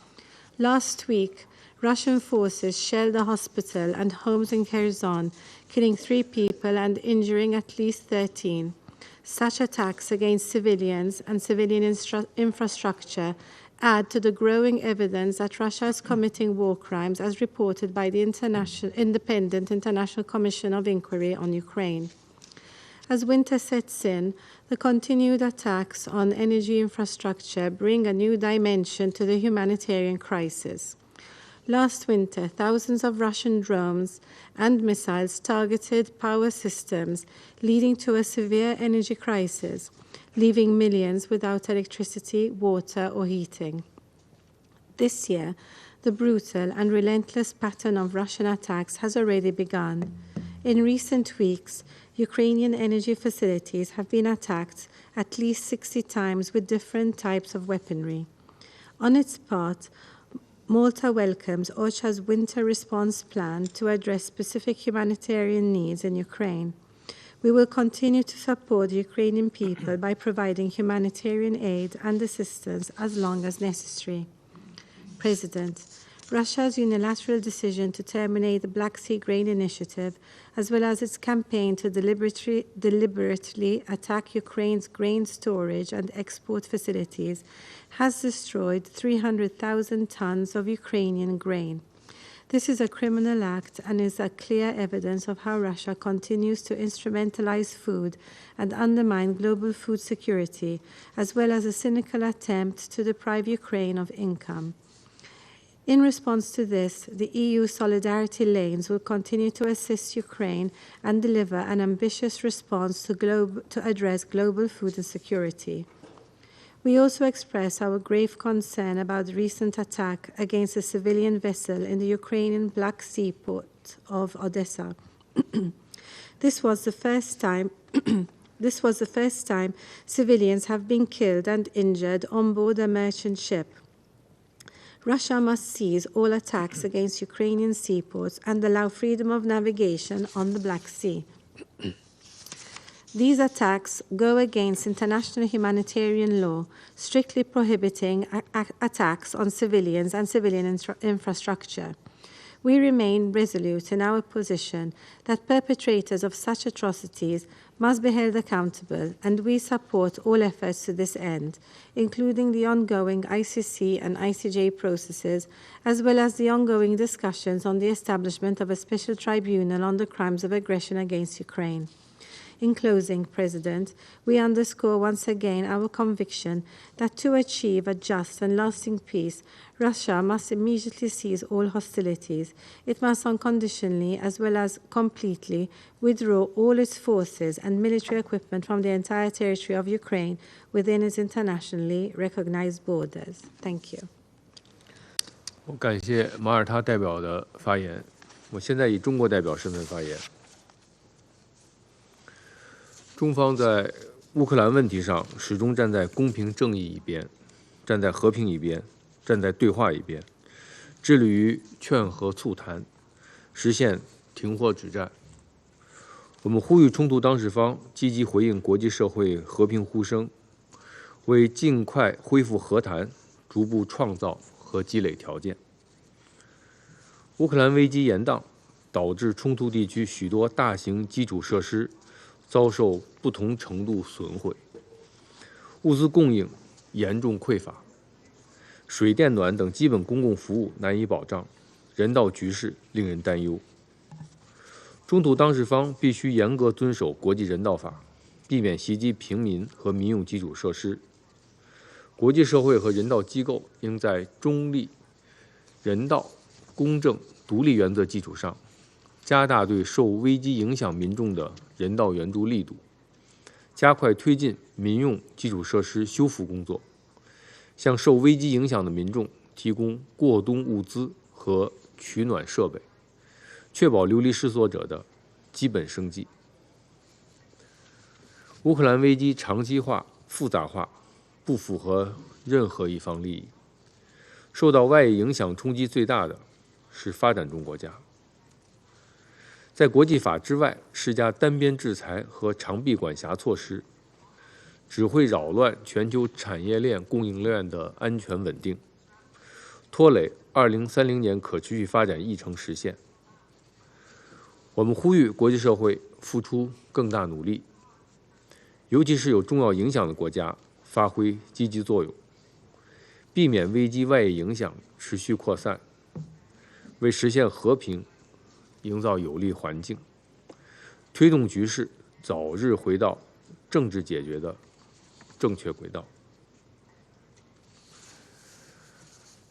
Last week, Russian forces shelled a hospital and homes in Kherson, killing 3 people and injuring at least 13. Such attacks against civilians and civilian infrastructure add to the growing evidence that Russia is committing war crimes, as reported by the Independent International Commission of Inquiry on Ukraine. As winter sets in, the continued attacks on energy infrastructure bring a new dimension to the humanitarian crisis. Last winter, thousands of Russian drones and missiles targeted power systems, leading to a severe energy crisis, leaving millions without electricity, water, or heating. This year, the brutal and relentless pattern of Russian attacks has already begun. In recent weeks, Ukrainian energy facilities have been attacked at least 60 times with different types of weaponry. On its part, Malta welcomes OCHA's winter response plan to address specific humanitarian needs in Ukraine. We will continue to support the Ukrainian people by providing humanitarian aid and assistance as long as necessary. President, Russia's unilateral decision to terminate the Black Sea Grain Initiative, as well as its campaign to deliberately attack Ukraine's grain storage and export facilities, has destroyed 300,000 tons of Ukrainian grain. This is a criminal act and is a clear evidence of how Russia continues to instrumentalize food and undermine global food security, as well as a cynical attempt to deprive Ukraine of income. In response to this, the EU solidarity lanes will continue to assist Ukraine and deliver an ambitious response to address global food insecurity. We also express our grave concern about the recent attack against a civilian vessel in the Ukrainian Black Sea port of Odessa. This was the first time civilians have been killed and injured on board a merchant ship. Russia must cease all attacks against Ukrainian seaports and allow freedom of navigation on the Black Sea. These attacks go against international humanitarian law, strictly prohibiting attacks on civilians and civilian infrastructure. We remain resolute in our position that perpetrators of such atrocities must be held accountable, and we support all efforts to this end, including the ongoing ICC and ICJ processes, as well as the ongoing discussions on the establishment of a special tribunal on the crimes of aggression against Ukraine. In closing, President, we underscore once again our conviction that to achieve a just and lasting peace, Russia must immediately cease all hostilities. It must unconditionally, as well as completely, withdraw all its forces and military equipment from the entire territory of Ukraine within its internationally recognized borders. Thank you. 我感谢马耳他代表的发言。我现在以中国代表身份发言。中方在乌克兰问题上始终站在公平正义一边，站在和平一边，站在对话一边，致力于劝和促谈，实现停火止战。我们呼吁冲突当事方积极回应国际社会和平呼声，为尽快恢复和谈逐步创造和积累条件。乌克兰危机延宕，导致冲突地区许多大型基础设施遭受不同程度损毁，物资供应严重匮乏，水电暖等基本公共服务难以保障，人道局势令人担忧。中土当事方必须严格遵守国际人道法，避免袭击平民和民用基础设施。国际社会和人道机构应在中立、人道、公正、独立原则基础上，加大对受危机影响民众的人道援助力度，加快推进民用基础设施修复工作，向受危机影响的民众提供过冬物资和取暖设备，确保流离失所者的基本生计。乌克兰危机长期化、复杂化，不符合任何一方利益。受到外溢影响冲击最大的是发展中国家。在国际法之外施加单边制裁和长臂管辖措施，只会扰乱全球产业链供应链的安全稳定，拖累2030年可持续发展议程实现。我们呼吁国际社会付出更大努力，尤其是有重要影响的国家发挥积极作用，避免危机外溢影响持续扩散，为实现和平营造有利环境，推动局势早日回到政治解决的正确轨道。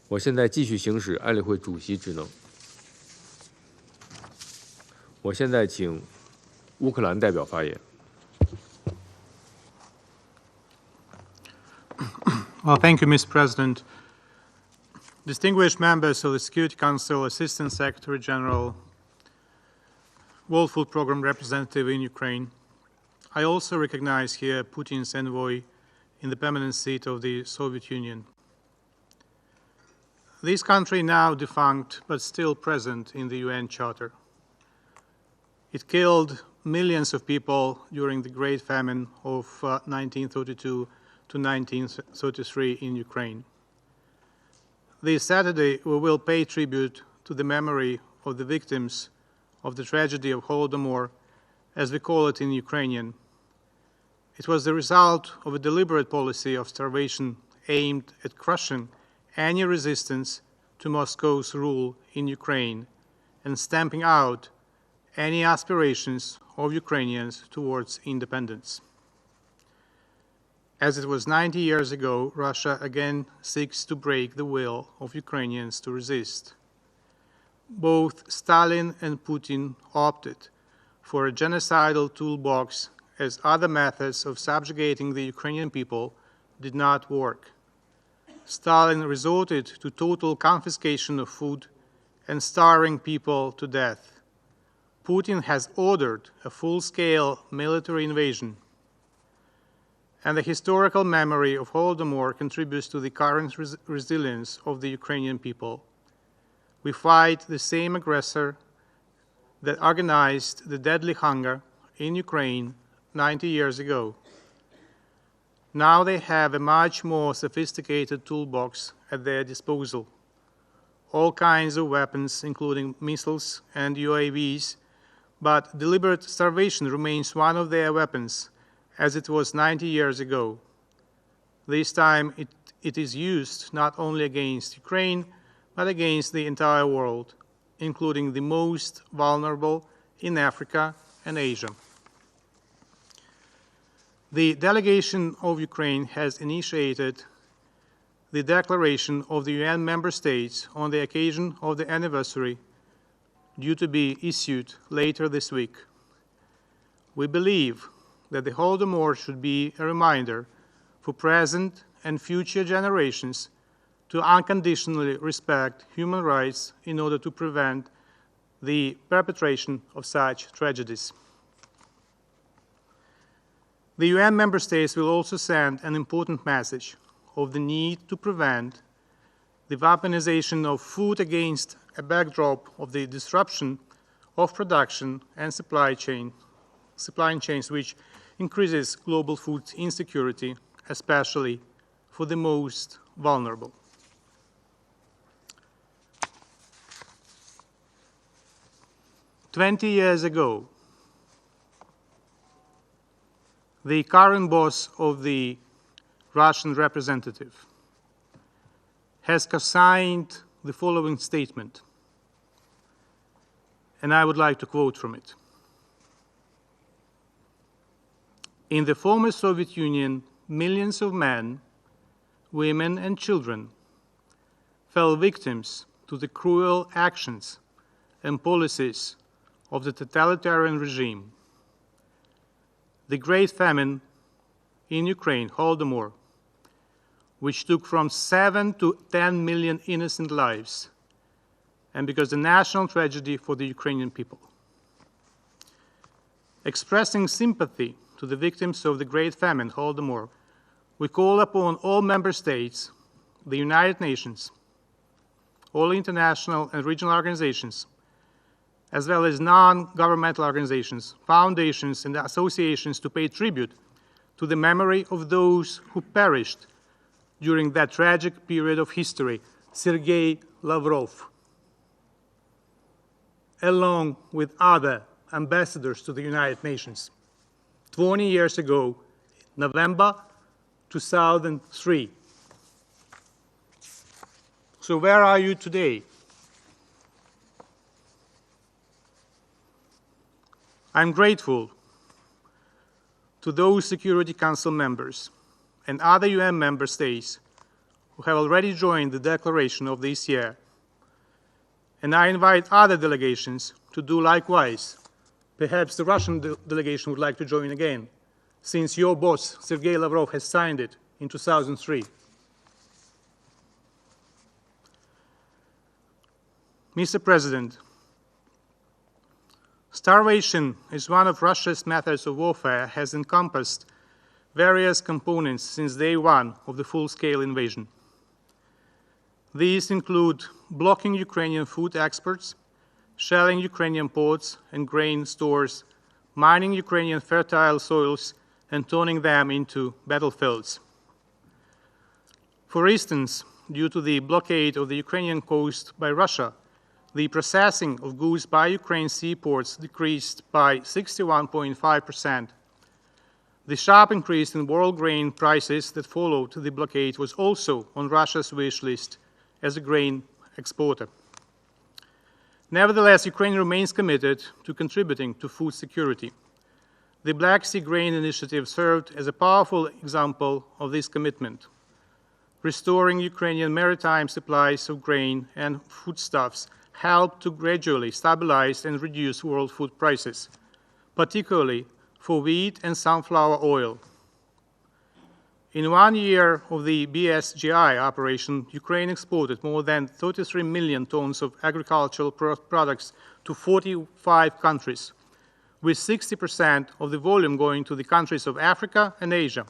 我现在继续行使安理会主席职能。我现在请乌克兰代表发言。Thank you, Mr. President. Distinguished members of the Security Council, Assistant Secretary General, World Food Programme representative in Ukraine. I also recognize here Putin's envoy in the permanent seat of the Soviet Union. This country now defunct, but still present in the UN Charter. It killed millions of people during the Great Famine of 1932 to 1933 in Ukraine. this Saturday we will pay tribute to the memory of the victims of the tragedy of Holodomor, as we call it in Ukrainian. It was the result of a deliberate policy of starvation aimed at crushing any resistance to Moscow's rule in Ukraine and stamping out any aspirations of Ukrainians towards independence. As it was 90 years ago, Russia again seeks to break the will of Ukrainians to resist. Both Stalin and Putin opted for a genocidal toolbox, as other methods of subjugating the Ukrainian people did not work. Stalin resorted to total confiscation of food and starving people to death. Putin has ordered a full-scale military invasion. And the historical memory of Holodomor contributes to the current resilience of the Ukrainian people. We fight the same aggressor that organized the deadly hunger in Ukraine 90 years ago. Now they have a much more sophisticated toolbox at their disposal. All kinds of weapons, including missiles and UAVs, but deliberate starvation remains one of their weapons, as it was 90 years ago. This time it is used not only against Ukraine, but against the entire world, including the most vulnerable in Africa and Asia. The delegation of Ukraine has initiated the declaration of the UN member states on the occasion of the anniversary, due to be issued later this week. We believe that the Holodomor should be a reminder for present and future generations to unconditionally respect human rights in order to prevent the perpetration of such tragedies. The UN member states will also send an important message of the need to prevent the weaponization of food against a backdrop of the disruption of production and supply chains, which increases global food insecurity, especially for the most vulnerable. "20 years ago, the current boss of the Russian representative has co-signed the following statement, and I would like to quote from it. In the former Soviet Union, millions of men, women, and children fell victims to the cruel actions and policies of the totalitarian regime. The Great Famine in Ukraine, Holodomor, which took from 7 to 10 million innocent lives, and because the national tragedy for the Ukrainian people. Expressing sympathy to the victims of the Great Famine, Holodomor, we call upon all member states, the United Nations, all international and regional organizations, as well as non-governmental organizations, foundations, and associations to pay tribute to the memory of those who perished during that tragic period of history. Sergei Lavrov, along with other ambassadors to the United Nations, 20 years ago, November 2003. So where are you today? I'm grateful to those Security Council members and other UN member states who have already joined the declaration of this year. And I invite other delegations to do likewise. Perhaps the Russian delegation would like to join again, since your boss, Sergei Lavrov, has signed it in 2003. Mr. President, starvation is one of Russia's methods of warfare, has encompassed various components since day one of the full-scale invasion. These include blocking Ukrainian food exports, shelling Ukrainian ports and grain stores, mining Ukrainian fertile soils, and turning them into battlefields. For instance, due to the blockade of the Ukrainian coast by Russia, the processing of goods by Ukraine's seaports decreased by 61.5%. The sharp increase in world grain prices that followed the blockade was also on Russia's wish list as a grain exporter. Nevertheless, Ukraine remains committed to contributing to food security. The Black Sea Grain Initiative served as a powerful example of this commitment. Restoring Ukrainian maritime supplies of grain and foodstuffs helped to gradually stabilize and reduce world food prices, particularly for wheat and sunflower oil. In 1 year of the BSGI operation, Ukraine exported more than 33 million tons of agricultural products to 45 countries, with 60% of the volume going to the countries of Africa and Asia.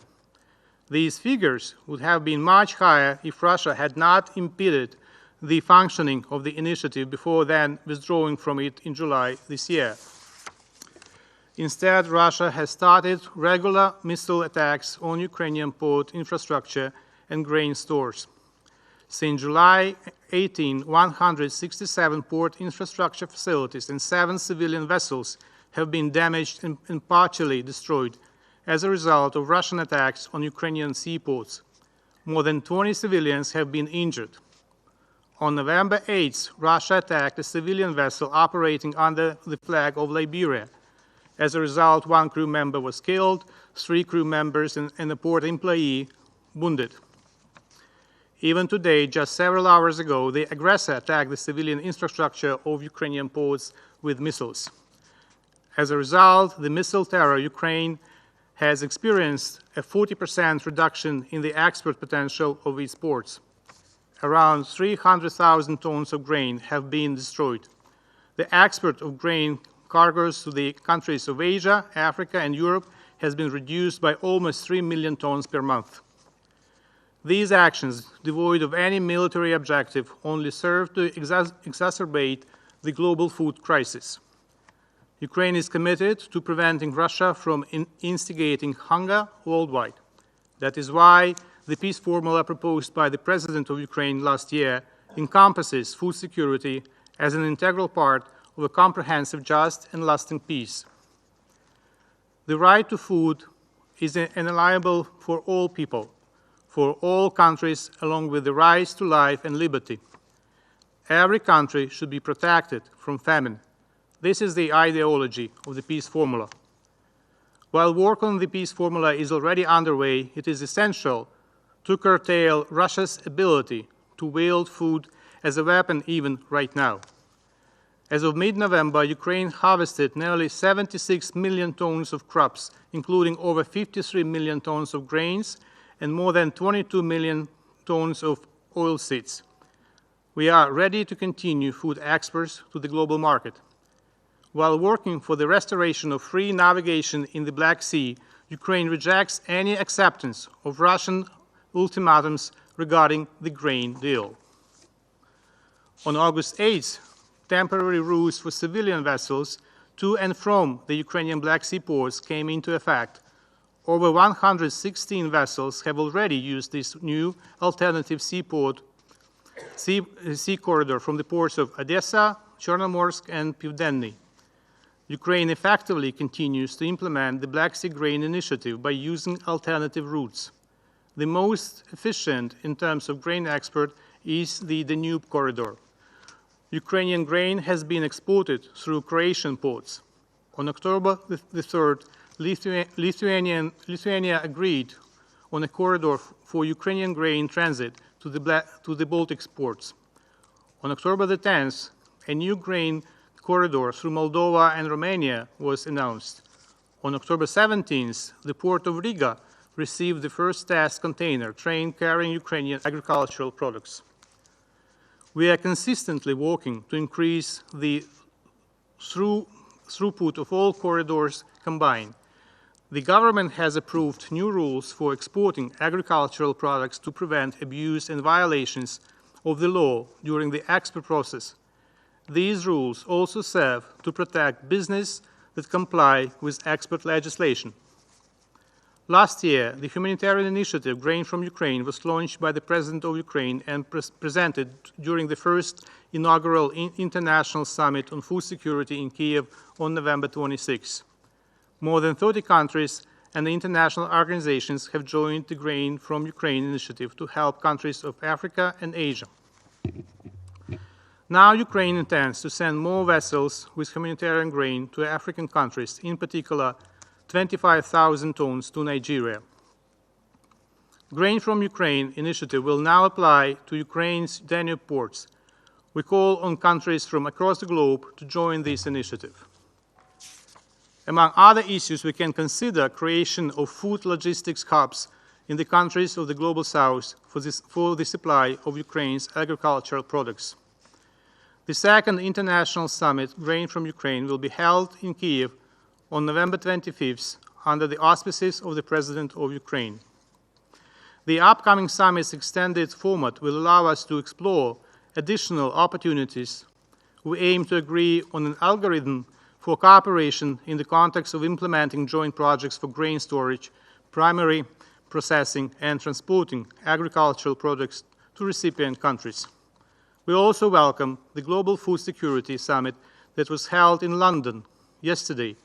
These figures would have been much higher if Russia had not impeded the functioning of the initiative before then withdrawing from it in July this year. Instead, Russia has started regular missile attacks on Ukrainian port infrastructure and grain stores. Since July 18, 167 port infrastructure facilities and 7 civilian vessels have been damaged and partially destroyed as a result of Russian attacks on Ukrainian seaports. More than 20 civilians have been injured. On November 8, Russia attacked a civilian vessel operating under the flag of Liberia. As a result, 1 crew member was killed, 3 crew members and a port employee wounded. Even today, just several hours ago, the aggressor attacked the civilian infrastructure of Ukrainian ports with missiles. As a result, the missile terror Ukraine has experienced a 40% reduction in the export potential of its ports. Around 300,000 tons of grain have been destroyed. The export of grain cargoes to the countries of Asia, Africa, and Europe has been reduced by almost 3 million tons per month. These actions, devoid of any military objective, only serve to exacerbate the global food crisis. Ukraine is committed to preventing Russia from instigating hunger worldwide. That is why the peace formula proposed by the President of Ukraine last year encompasses food security as an integral part of a comprehensive, just, and lasting peace. The right to food is inalienable for all people, for all countries, along with the right to life and liberty. Every country should be protected from famine. This is the ideology of the peace formula. While work on the peace formula is already underway, it is essential to curtail Russia's ability to wield food as a weapon even right now. As of mid-November, Ukraine harvested nearly 76 million tons of crops, including over 53 million tons of grains and more than 22 million tons of oilseeds. We are ready to continue food exports to the global market. While working for the restoration of free navigation in the Black Sea, Ukraine rejects any acceptance of Russian ultimatums regarding the grain deal. On August 8th, temporary rules for civilian vessels to and from the Ukrainian Black Sea ports came into effect. Over 116 vessels have already used this new alternative sea corridor from the ports of Odessa, Chornomorsk, and Pivdenny. Ukraine effectively continues to implement the Black Sea Grain Initiative by using alternative routes. The most efficient in terms of grain export is the Danube corridor. Ukrainian grain has been exported through Croatian ports. On October the 3rd, Lithuania agreed on a corridor for Ukrainian grain transit to the Baltic ports. On October the 10th, a new grain corridor through Moldova and Romania was announced. On October 17th, the port of Riga received the first test container train carrying Ukrainian agricultural products. We are consistently working to increase the throughput of all corridors combined. The government has approved new rules for exporting agricultural products to prevent abuse and violations of the law during the export process. These rules also serve to protect business that comply with export legislation. Last year, the humanitarian initiative, Grain from Ukraine, was launched by the President of Ukraine and presented during the first inaugural International Summit on Food Security in Kiev on November 26. More than 30 countries and international organizations have joined the Grain from Ukraine initiative to help countries of Africa and Asia. Now Ukraine intends to send more vessels with humanitarian grain to African countries, in particular 25,000 tons to Nigeria. Grain from Ukraine initiative will now apply to Ukraine's Danube ports. We call on countries from across the globe to join this initiative. Among other issues, we can consider creation of food logistics hubs in the countries of the Global South for the supply of Ukraine's agricultural products. The second international summit, Grain from Ukraine, will be held in Kiev on November 25th under the auspices of the President of Ukraine. The upcoming summit's extended format will allow us to explore additional opportunities. We aim to agree on an algorithm for cooperation in the context of implementing joint projects for grain storage, primary processing, and transporting agricultural products to recipient countries. We also welcome the Global Food Security Summit that was held in London yesterday.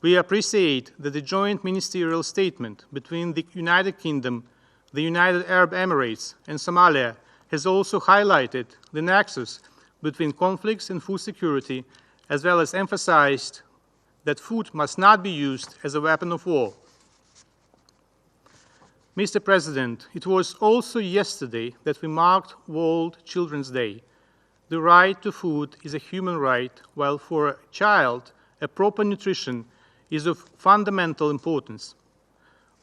We appreciate that the joint ministerial statement between the United Kingdom, the United Arab Emirates, and Somalia has also highlighted the nexus between conflicts and food security, as well as emphasized that food must not be used as a weapon of war. Mr. President, it was also yesterday that we marked World Children's Day. The right to food is a human right, while for a child, a proper nutrition is of fundamental importance.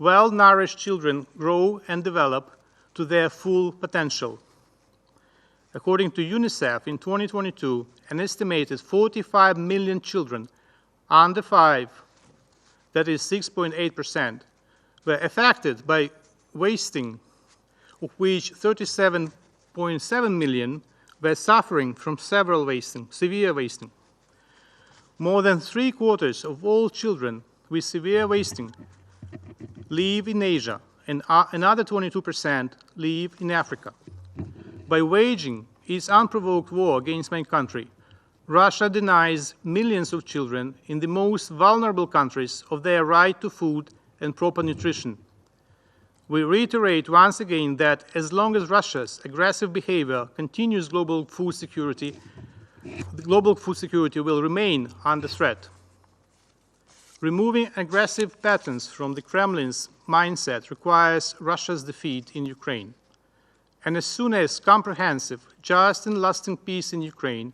Well-nourished children grow and develop to their full potential. According to UNICEF, in 2022, an estimated 45 million children under 5, that is 6.8%, were affected by wasting, of which 37.7 million were suffering from severe wasting. More than 3/4 of all children with severe wasting live in Asia, and another 22% live in Africa. By waging its unprovoked war against my country, Russia denies millions of children in the most vulnerable countries of their right to food and proper nutrition. We reiterate once again that as long as Russia's aggressive behavior continues, global food security will remain under threat. Removing aggressive patterns from the Kremlin's mindset requires Russia's defeat in Ukraine. And as soon as comprehensive, just and lasting peace in Ukraine,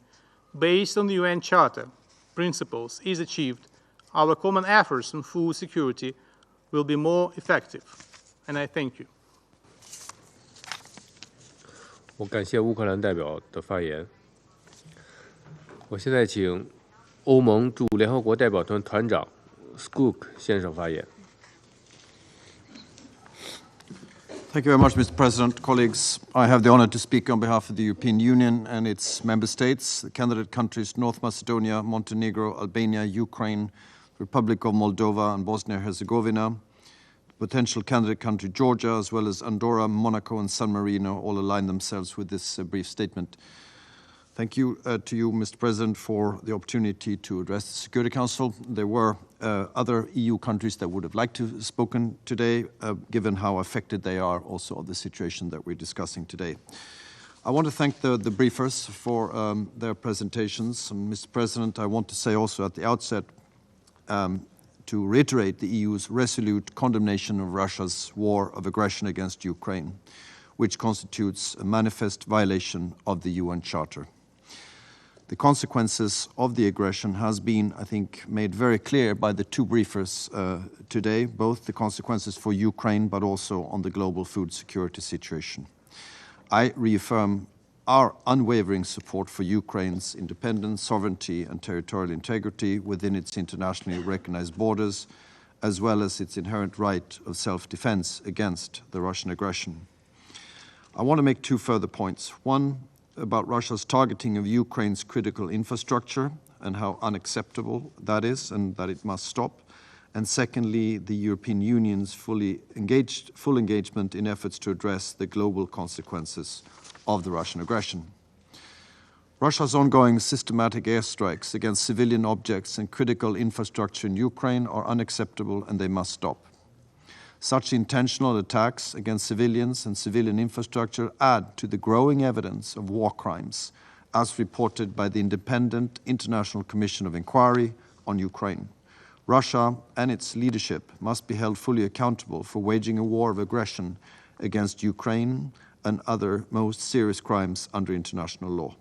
based on the UN Charter principles, is achieved, our common efforts on food security will be more effective. And I thank you. 我感谢乌克兰代表的发言。我现在请欧盟驻联合国代表团团长 Skook 先生发言。Thank you very much, Mr. President. Colleagues, I have the honor to speak on behalf of the European Union and its member states, the candidate countries North Macedonia, Montenegro, Albania, Ukraine, Republic of Moldova, and Bosnia-Herzegovina, potential candidate country Georgia, as well as Andorra, Monaco, and San Marino, all align themselves with this brief statement. Thank you to you, Mr. President, for the opportunity to address the Security Council. There were other EU countries that would have liked to have spoken today, given how affected they are also of the situation that we're discussing today. I want to thank the briefers for their presentations. And Mr. President, I want to say also at the outset to reiterate the EU's resolute condemnation of Russia's war of aggression against Ukraine, which constitutes a manifest violation of the UN Charter. The consequences of the aggression has been, I think, made very clear by the two briefers today, both the consequences for Ukraine but also on the global food security situation. I reaffirm our unwavering support for Ukraine's independence, sovereignty, and territorial integrity within its internationally recognized borders, as well as its inherent right of self-defense against the Russian aggression. I want to make two further points. One, about Russia's targeting of Ukraine's critical infrastructure and how unacceptable that is and that it must stop. and secondly, the European Union's full engagement in efforts to address the global consequences of the Russian aggression. Russia's ongoing systematic airstrikes against civilian objects and critical infrastructure in Ukraine are unacceptable and they must stop. Such intentional attacks against civilians and civilian infrastructure add to the growing evidence of war crimes, as reported by the Independent International Commission of Inquiry on Ukraine. Russia and its leadership must be held fully accountable for waging a war of aggression against Ukraine and other most serious crimes under international law.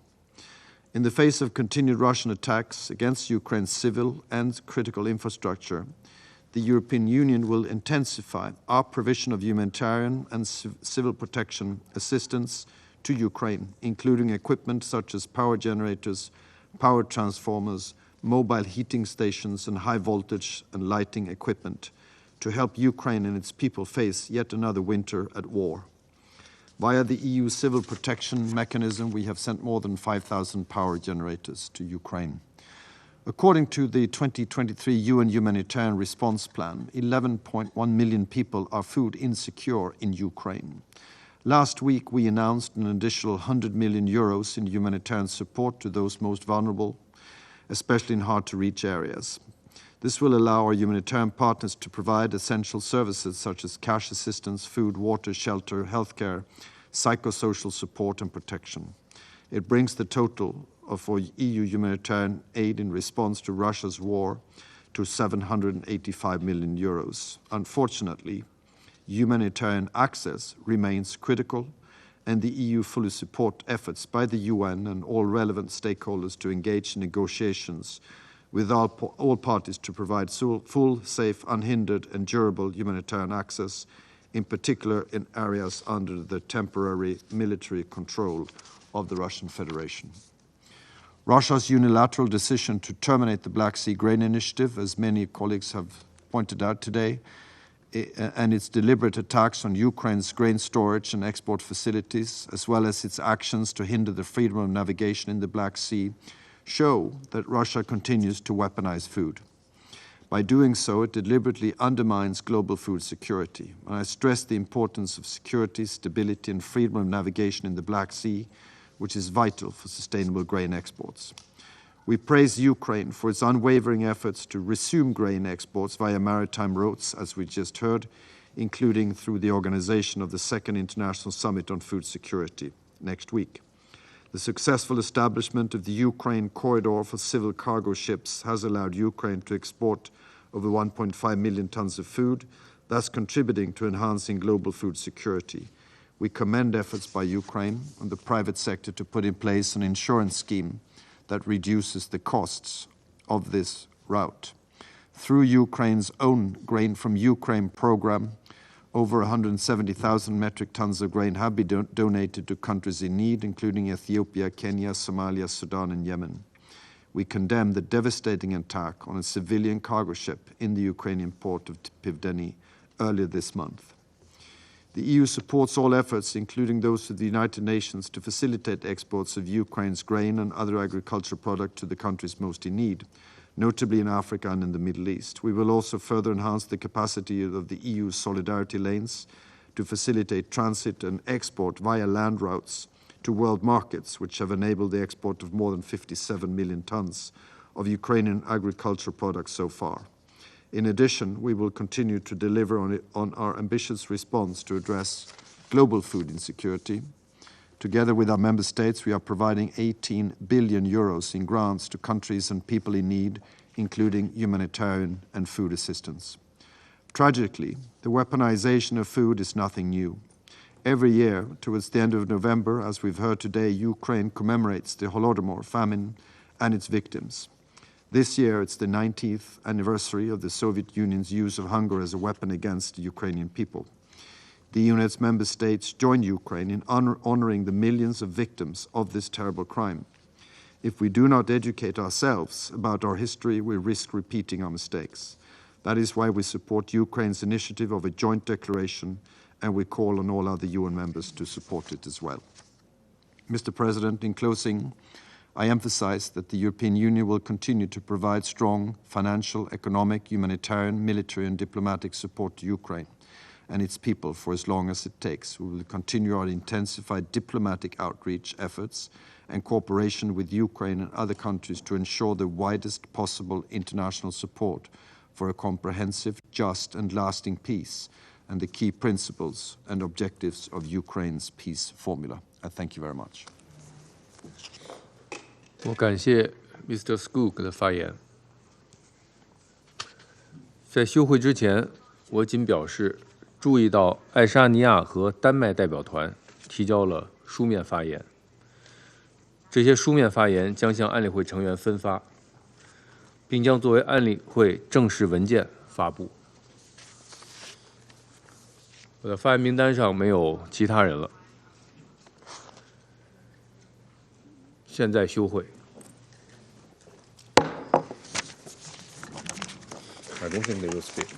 In the face of continued Russian attacks against Ukraine's civil and critical infrastructure, the European Union will intensify our provision of humanitarian and civil protection assistance to Ukraine, including equipment such as power generators, power transformers, mobile heating stations, and high voltage and lighting equipment to help Ukraine and its people face yet another winter at war. Via the EU Civil Protection Mechanism, we have sent more than 5,000 power generators to Ukraine. According to the 2023 UN Humanitarian Response Plan, 11.1 million people are food insecure in Ukraine. Last week, we announced an additional 100 million euros in humanitarian support to those most vulnerable, especially in hard-to-reach areas. This will allow our humanitarian partners to provide essential services such as cash assistance, food, water, shelter, healthcare, psychosocial support and protection. It brings the total for EU humanitarian aid in response to Russia's war to 785 million euros. Unfortunately, humanitarian access remains critical, and the EU fully supports efforts by the UN and all relevant stakeholders to engage in negotiations with all parties to provide full, safe, unhindered and durable humanitarian access, in particular in areas under the temporary military control of the Russian Federation. Russia's unilateral decision to terminate the Black Sea Grain Initiative, as many colleagues have pointed out today, and its deliberate attacks on Ukraine's grain storage and export facilities, as well as its actions to hinder the freedom of navigation in the Black Sea, show that Russia continues to weaponize food. By doing so, it deliberately undermines global food security. And I stress the importance of security, stability, and freedom of navigation in the Black Sea, which is vital for sustainable grain exports. We praise Ukraine for its unwavering efforts to resume grain exports via maritime routes, as we just heard, including through the organization of the Second International Summit on Food Security next week. The successful establishment of the Ukraine Corridor for civil cargo ships has allowed Ukraine to export over 1.5 million tons of food, thus contributing to enhancing global food security. We commend efforts by Ukraine and the private sector to put in place an insurance scheme that reduces the costs of this route. Through Ukraine's own Grain from Ukraine program, over 170,000 metric tons of grain have been donated to countries in need, including Ethiopia, Kenya, Somalia, Sudan, and Yemen. We condemn the devastating attack on a civilian cargo ship in the Ukrainian port of Pivdeni earlier this month. The EU supports all efforts, including those of the United Nations, to facilitate exports of Ukraine's grain and other agricultural products to the countries most in need, notably in Africa and in the Middle East. We will also further enhance the capacity of the EU's solidarity lanes to facilitate transit and export via land routes to world markets, which have enabled the export of more than 57 million tons of Ukrainian agricultural products so far. In addition, we will continue to deliver on our ambitious response to address global food insecurity. Together with our member states, we are providing 18 billion euros in grants to countries and people in need, including humanitarian and food assistance. Tragically, the weaponization of food is nothing new. Every year, towards the end of November, as we've heard today, Ukraine commemorates the Holodomor famine and its victims. This year, it's the 90th anniversary of the Soviet Union's use of hunger as a weapon against the Ukrainian people. The EU and its member states join Ukraine in honoring the millions of victims of this terrible crime. If we do not educate ourselves about our history, we risk repeating our mistakes. That is why we support Ukraine's initiative of a joint declaration, and we call on all other UN members to support it as well. Mr. President, in closing, I emphasize that the European Union will continue to provide strong financial, economic, humanitarian, military and diplomatic support to Ukraine and its people for as long as it takes. We will continue our intensified diplomatic outreach efforts and cooperation with Ukraine and other countries to ensure the widest possible international support for a comprehensive, just and lasting peace and the key principles and objectives of Ukraine's peace formula. I thank you very much. 我感谢 Mr. Skoog 的发言。在休会之前，我仅表示注意到爱沙尼亚和丹麦代表团提交了书面发言，这些书面发言将向安理会成员分发，并将作为安理会正式文件发布。我的发言名单上没有其他人了。现在休会。I don't think they will speak.